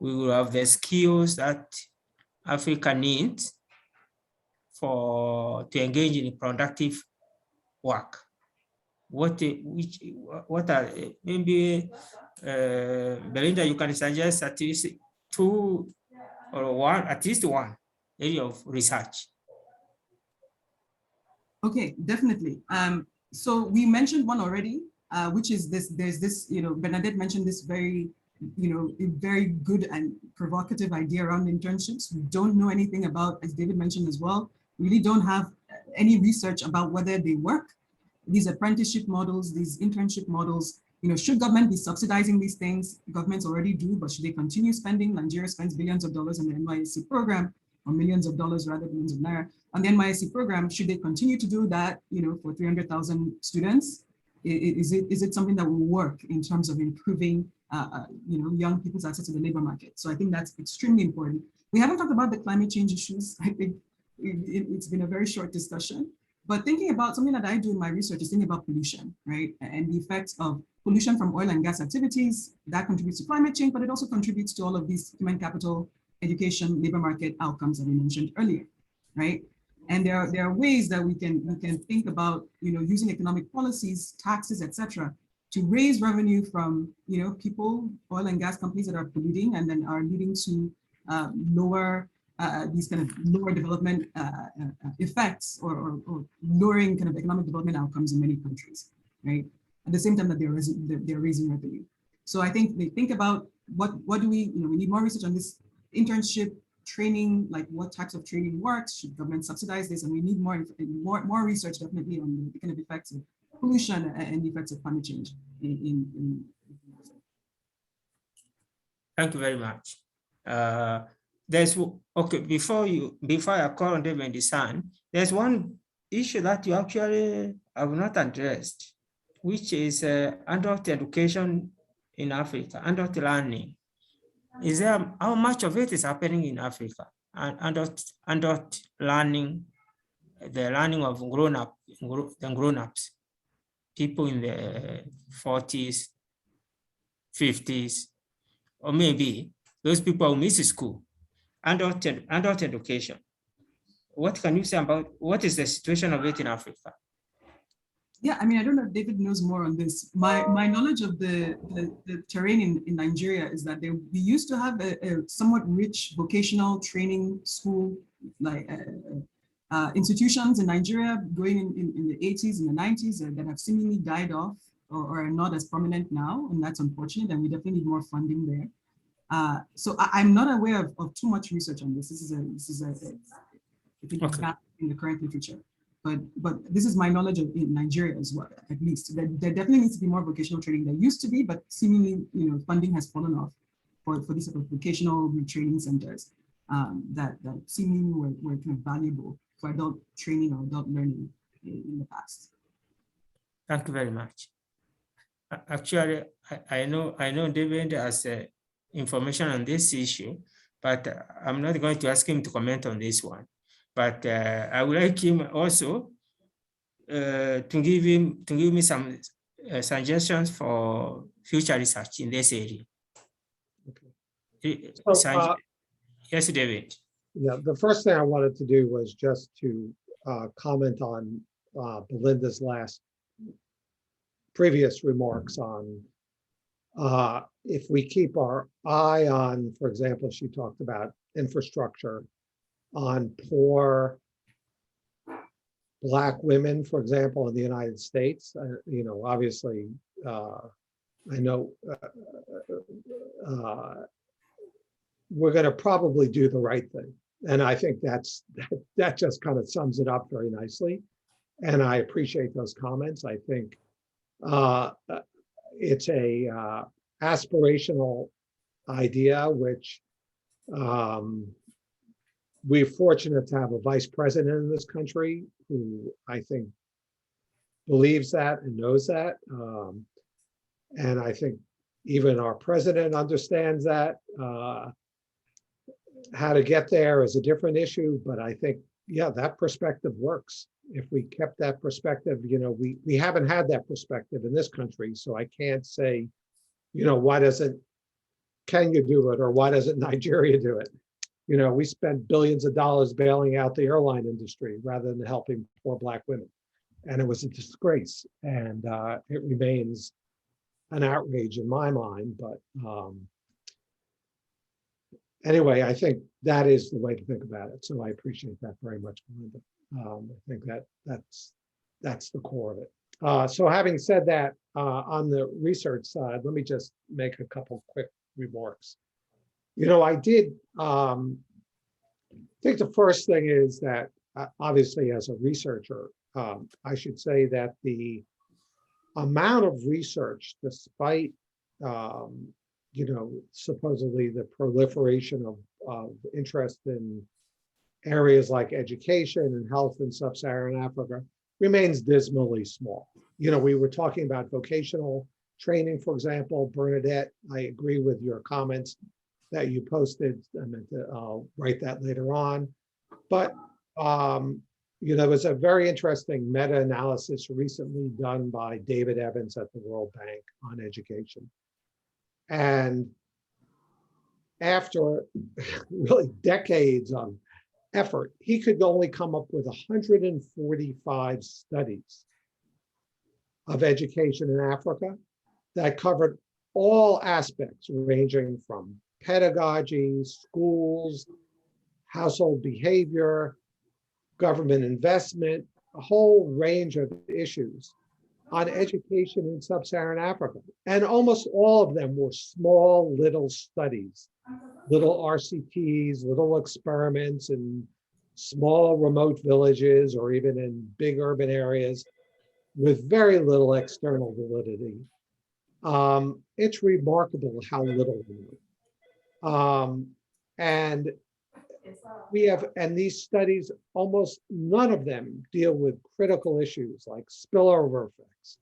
we will have the skills that Africa needs to engage in productive work? What are, maybe Belinda, you can suggest at least two or one, at least one area of research. Okay, definitely. So we mentioned one already, which is this, there's this, Bernadette mentioned this very, a very good and provocative idea around internships. We don't know anything about, as David mentioned as well, we really don't have any research about whether they work. These apprenticeship models, these internship models, should government be subsidizing these things? Governments already do, but should they continue spending? Nigeria spends billions of dollars on the NYSC program, or millions of dollars, rather millions of naira. On the NYSC program, should they continue to do that, for 300,000 students? Is it something that will work in terms of improving, young people's access to the labor market? So I think that's extremely important. We haven't talked about the climate change issues. I think it's been a very short discussion, but thinking about something that I do in my research is thinking about pollution, right? And the effects of pollution from oil and gas activities that contributes to climate change, but it also contributes to all of these human capital, education, labor market outcomes that we mentioned earlier, right? And there are ways that we can think about, using economic policies, taxes, etc., to raise revenue from, people, oil and gas companies that are polluting and then are leading to lower these kind of lower development effects or lowering kind of economic development outcomes in many countries, right? At the same time that they're raising revenue. So I think they think about what do we need more research on this internship training, like what types of training works, should government subsidize this? And we need more research definitely on the kind of effects of pollution and the effects of climate change. Thank you very much. Before I call on David Desan, there's one issue that you actually have not addressed, which is adult education in Africa, adult learning. Is there, how much of it is happening in Africa? And adult learning, the learning of grown-ups, people in the 40s, 50s, or maybe those people who miss school. Adult education. What can you say about what is the situation of it in Africa? Yeah, I mean, I don't know if David knows more on this. My knowledge of the terrain in Nigeria is that we used to have a somewhat rich vocational training school, like institutions in Nigeria going in the 80s and the 90s that have seemingly died off or are not as prominent now, and that's unfortunate, and we definitely need more funding there. So I'm not aware of too much research on this. This is a gap in the current literature. But this is my knowledge of in Nigeria as well, at least. There definitely needs to be more vocational training. There used to be, but seemingly, funding has fallen off for these sort of vocational retraining centers that seemingly were kind of valuable for adult training or adult learning in the past. Thank you very much. Actually, I know David has information on this issue, but I'm not going to ask him to comment on this one. But I would like him also to give me some suggestions for future research in this area. Okay. So, yes, David. Yeah, the first thing I wanted to do was just to comment on Belinda's previous remarks on if we keep our eye on, for example, she talked about infrastructure on poor Black women, for example, in the United States. Obviously, I know we're going to probably do the right thing. And I think that just kind of sums it up very nicely. And I appreciate those comments. I think it's a aspirational idea, which we're fortunate to have a vice president in this country who I think believes that and knows that. And I think even our president understands that. How to get there is a different issue, but I think, yeah, that perspective works. If we kept that perspective, we haven't had that perspective in this country, so I can't say, why doesn't Kenya do it or why doesn't Nigeria do it? We spent billions of dollars bailing out the airline industry rather than helping poor Black women. And it was a disgrace. And it remains an outrage in my mind. But anyway, I think that is the way to think about it. So I appreciate that very much, Melinda. I think that's the core of it. So having said that, on the research side, let me just make a couple quick remarks. I did think the first thing is that obviously as a researcher, I should say that the amount of research, despite supposedly the proliferation of interest in areas like education and health in sub-Saharan Africa, remains dismally small. We were talking about vocational training, for example. Bernadette, I agree with your comments that you posted. I meant to, I'll write that later on. But there was a very interesting meta-analysis recently done by David Evans at the World Bank on education. And after really decades of effort, he could only come up with 145 studies of education in Africa that covered all aspects ranging from pedagogy, schools, household behavior, government investment, a whole range of issues on education in sub-Saharan Africa. And almost all of them were small little studies, little RCTs, little experiments in small remote villages or even in big urban areas with very little external validity. It's remarkable how little we know. And these studies, almost none of them deal with critical issues like spillover effects.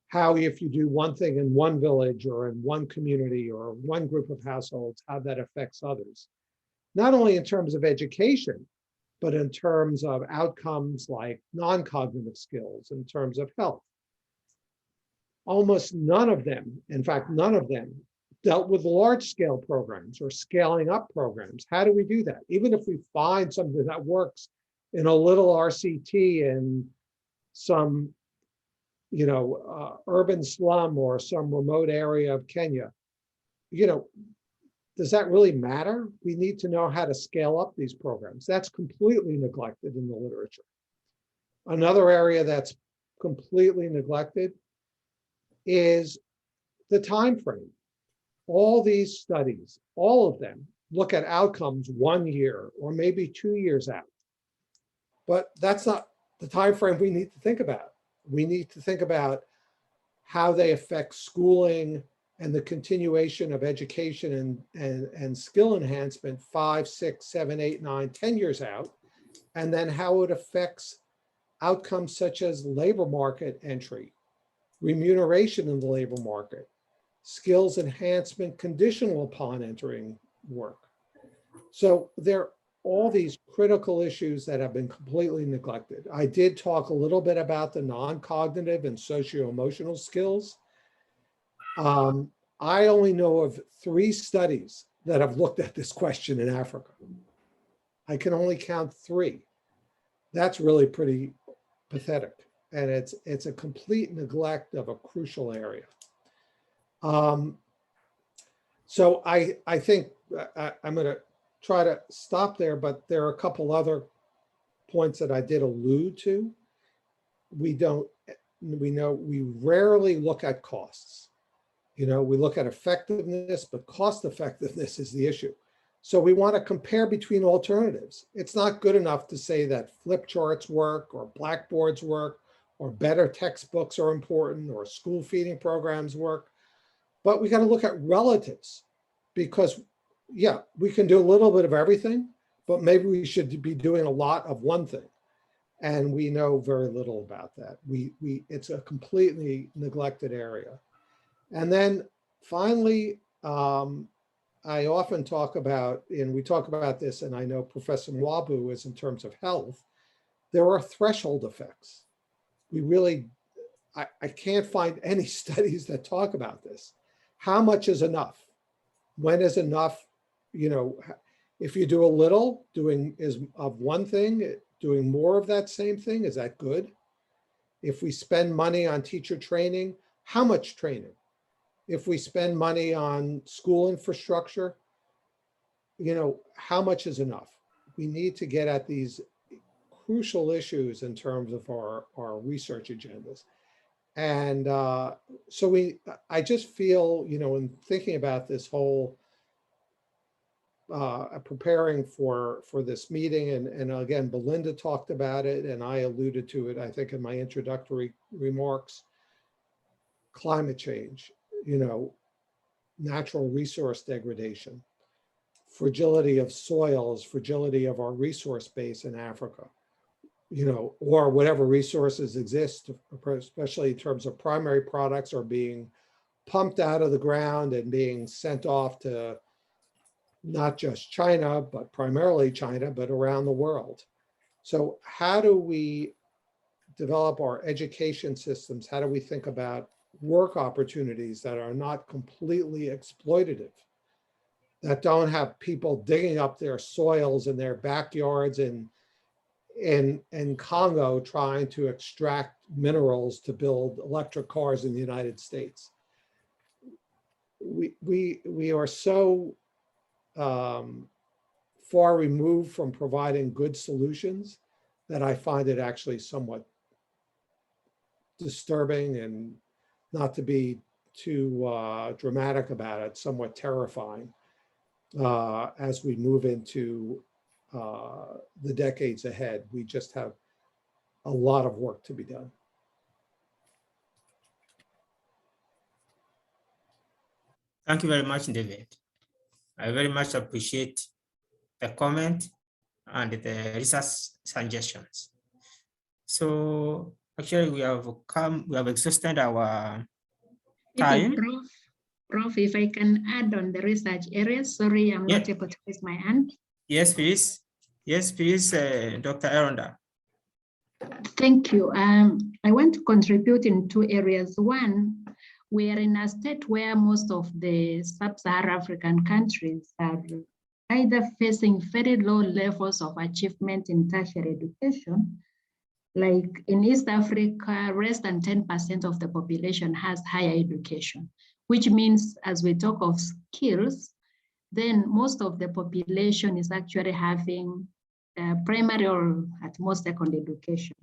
How if you do one thing in one village or in one community or one group of households, how that affects others. Not only in terms of education, but in terms of outcomes like non-cognitive skills, in terms of health. Almost none of them, in fact, none of them dealt with large-scale programs or scaling up programs. How do we do that? Even if we find something that works in a little RCT in some, urban slum or some remote area of Kenya, does that really matter? We need to know how to scale up these programs. That's completely neglected in the literature. Another area that's completely neglected is the time frame. All these studies, all of them, look at outcomes 1 year or maybe 2 years out. But that's not the time frame we need to think about. We need to think about how they affect schooling and the continuation of education and skill enhancement 5, 6, 7, 8, 9, 10 years out, and then how it affects outcomes such as labor market entry, remuneration in the labor market, skills enhancement conditional upon entering work. So there are all these critical issues that have been completely neglected. I did talk a little bit about the non-cognitive and socio-emotional skills. I only know of 3 studies that have looked at this question in Africa. I can only count 3. That's really pretty pathetic. And it's a complete neglect of a crucial area. So I think I'm going to try to stop there, but there are a couple other points that I did allude to. We rarely look at costs. You know, we look at effectiveness, but cost effectiveness is the issue. So we want to compare between alternatives. It's not good enough to say that flip charts work or blackboards work or better textbooks are important or school feeding programs work. But we got to look at relatives because, yeah, we can do a little bit of everything, but maybe we should be doing a lot of one thing. And we know very little about that. It's a completely neglected area. And then finally, I often talk about, and we talk about this, and I know Professor Nwabu is in terms of health, there are threshold effects. We really, I can't find any studies that talk about this. How much is enough? When is enough? You know, if you do a little, doing is of one thing, doing more of that same thing, is that good? If we spend money on teacher training, how much training? If we spend money on school infrastructure, you know, how much is enough? We need to get at these crucial issues in terms of our research agendas. And so I just feel, you know, in thinking about this whole preparing for this meeting, and again, Belinda talked about it and I alluded to it, I think, in my introductory remarks. Climate change, you know, natural resource degradation, fragility of soils, fragility of our resource base in Africa, you know, or whatever resources exist, especially in terms of primary products are being pumped out of the ground and being sent off to not just China, but primarily China, but around the world. So how do we develop our education systems? How do we think about work opportunities that are not completely exploitative, that don't have people digging up their soils in their backyards in Congo trying to extract minerals to build electric cars in the United States? We are so far removed from providing good solutions that I find it actually somewhat disturbing, and not to be too dramatic about it, somewhat terrifying as we move into the decades ahead. We just have a lot of work to be done. Thank you very much, David. I very much appreciate the comment and the research suggestions. So actually we have exhausted our time. Prof, if I can add on the research areas, sorry, I'm not able to raise my hand. Yes, please. Yes, please, Dr. Aronda. Thank you. I want to contribute in two areas. One, we are in a state where most of the sub-Saharan African countries are either facing very low levels of achievement in tertiary education. Like in East Africa, less than 10% of the population has higher education, which means as we talk of skills, then most of the population is actually having primary or at most secondary education.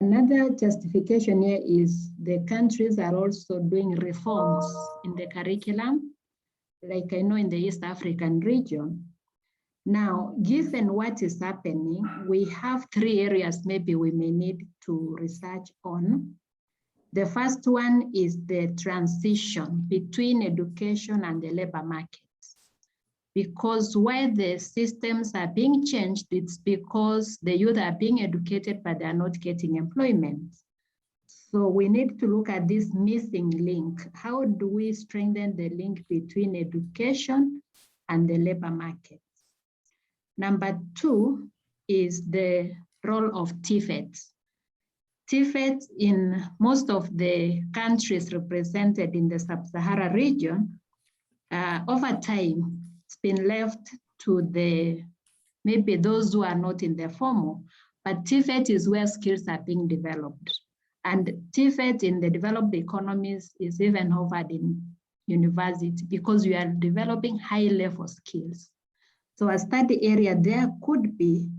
Another justification here is the countries are also doing reforms in the curriculum, like I know in the East African region. Now, given what is happening, we have three areas maybe we may need to research on. The first one is the transition between education and the labor markets. Because while the systems are being changed, it's because the youth are being educated, but they're not getting employment. So we need to look at this missing link. How do we strengthen the link between education and the labor market? Number two is the role of TVET. TVET in most of the countries represented in the Sub-Saharan region, over time, it's been left to maybe those who are not in the formal, but TVET is where skills are being developed. And TVET in the developed economies is even offered in university because you are developing high level skills. So a study area there could be,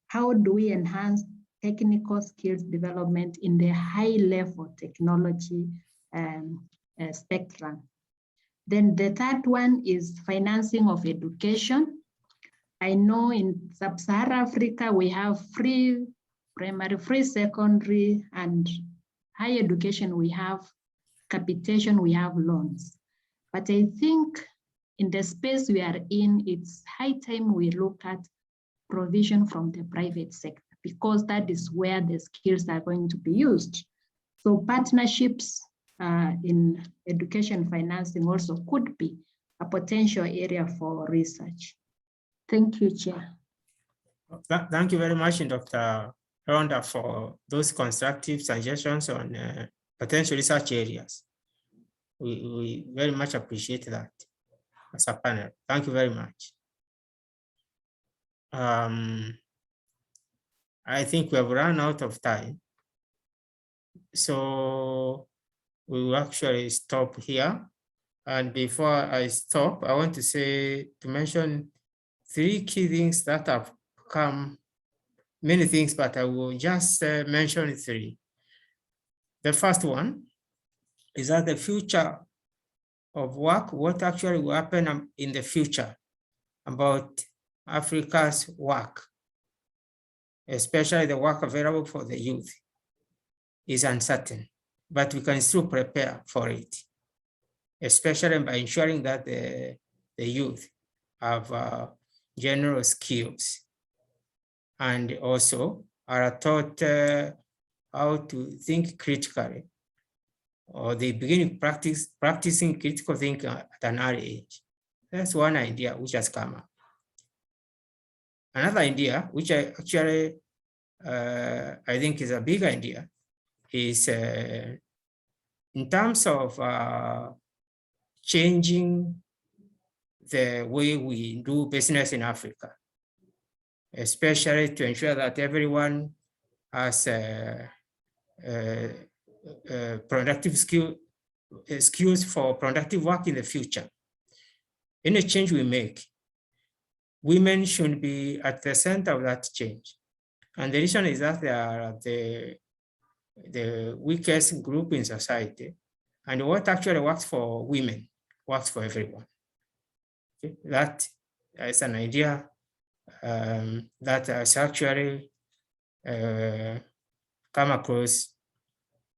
how do we enhance technical skills development in the high level technology spectrum? Then the third one is financing of education. I know in Sub-Saharan Africa, we have free primary, free secondary, and higher education, we have capitation, we have loans. But I think in the space we are in, it's high time we look at provision from the private sector, because that is where the skills are going to be used. So partnerships in education financing also could be a potential area for research. Thank you, Chair. Thank you very much, Dr. Rhonda, for those constructive suggestions on potential research areas. We very much appreciate that as a panel. Thank you very much. I think we have run out of time. So we will actually stop here. And before I stop, I want to mention 3 key things that have come, many things, but I will just mention 3. The first one is that the future of work, what actually will happen in the future about Africa's work, especially the work available for the youth, is uncertain, but we can still prepare for it, especially by ensuring that the youth have general skills and also are taught how to think critically, or they begin practicing critical thinking at an early age. That's one idea which has come up. Another idea, which I actually I think is a big idea, is in terms of changing the way we do business in Africa, especially to ensure that everyone has productive skills for productive work in the future. Any change we make, women should be at the center of that change. And the reason is that they are the weakest group in society. And what actually works for women works for everyone. Okay? That is an idea that has actually come across,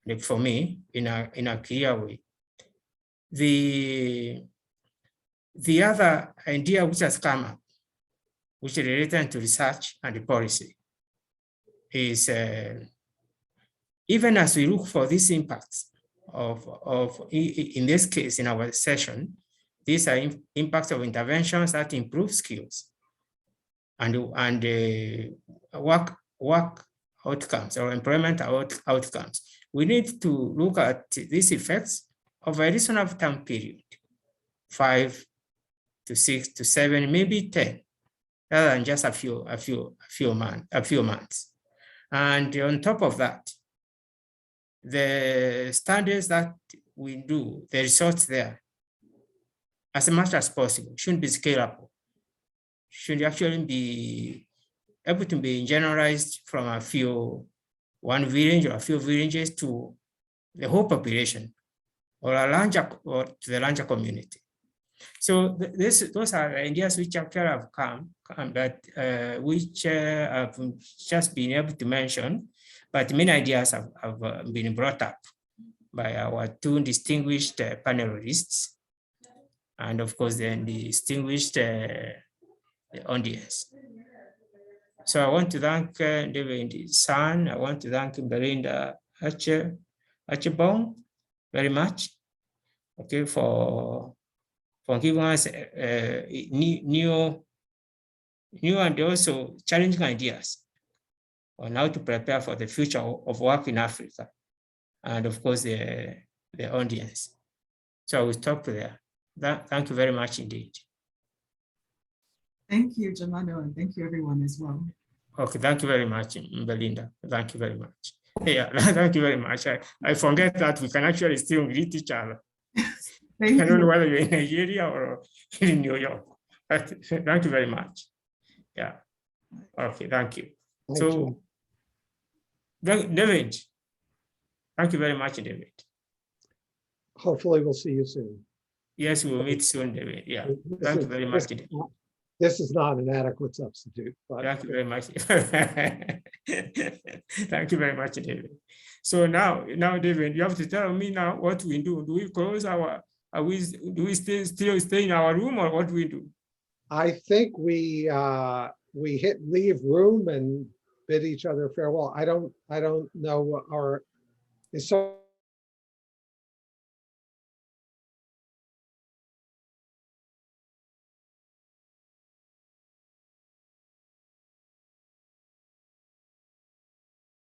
like, for me in a clear way. The other idea which has come up, which is related to research and policy, is even as we look for these impacts of in this case, in our session, these are impacts of interventions that improve skills and work outcomes or employment outcomes. We need to look at these effects over a reasonable time period, 5 to 6 to 7, maybe 10, rather than just a few months. And on top of that, the studies that we do, the results there, as much as possible, should be scalable, should actually be able to be generalized from one village or a few villages to the whole population, or to the larger community. So those are ideas which actually have come, but which I've just been able to mention, but many ideas have been brought up by our 2 distinguished panelists, and of course then the distinguished audience. So I want to thank David San, I want to thank Belinda Achebong very much, okay, for giving us new and also challenging ideas on how to prepare for the future of work in Africa, and of course the audience. So I will stop there. Thank you very much indeed. Thank you, Germano, and thank you everyone as well. Okay, thank you very much, Belinda. Thank you very much. Yeah, thank you very much. I forget that we can actually still greet each other. I don't know whether you're in Nigeria or in New York. Thank you very much. Yeah. Okay, thank you. Thank So, you. David, thank you very much, David. Hopefully we'll see you soon. Yes, we'll meet soon, David. Yeah. This Thank you is- very this much, is David. not- This is not an adequate substitute, but Thank you very much. Thank you very much, David. So now, David, you have to tell me now what we do. Do we close our? Do we still stay in our room, or what do we do? I think we hit leave room and bid each other farewell. I don't know is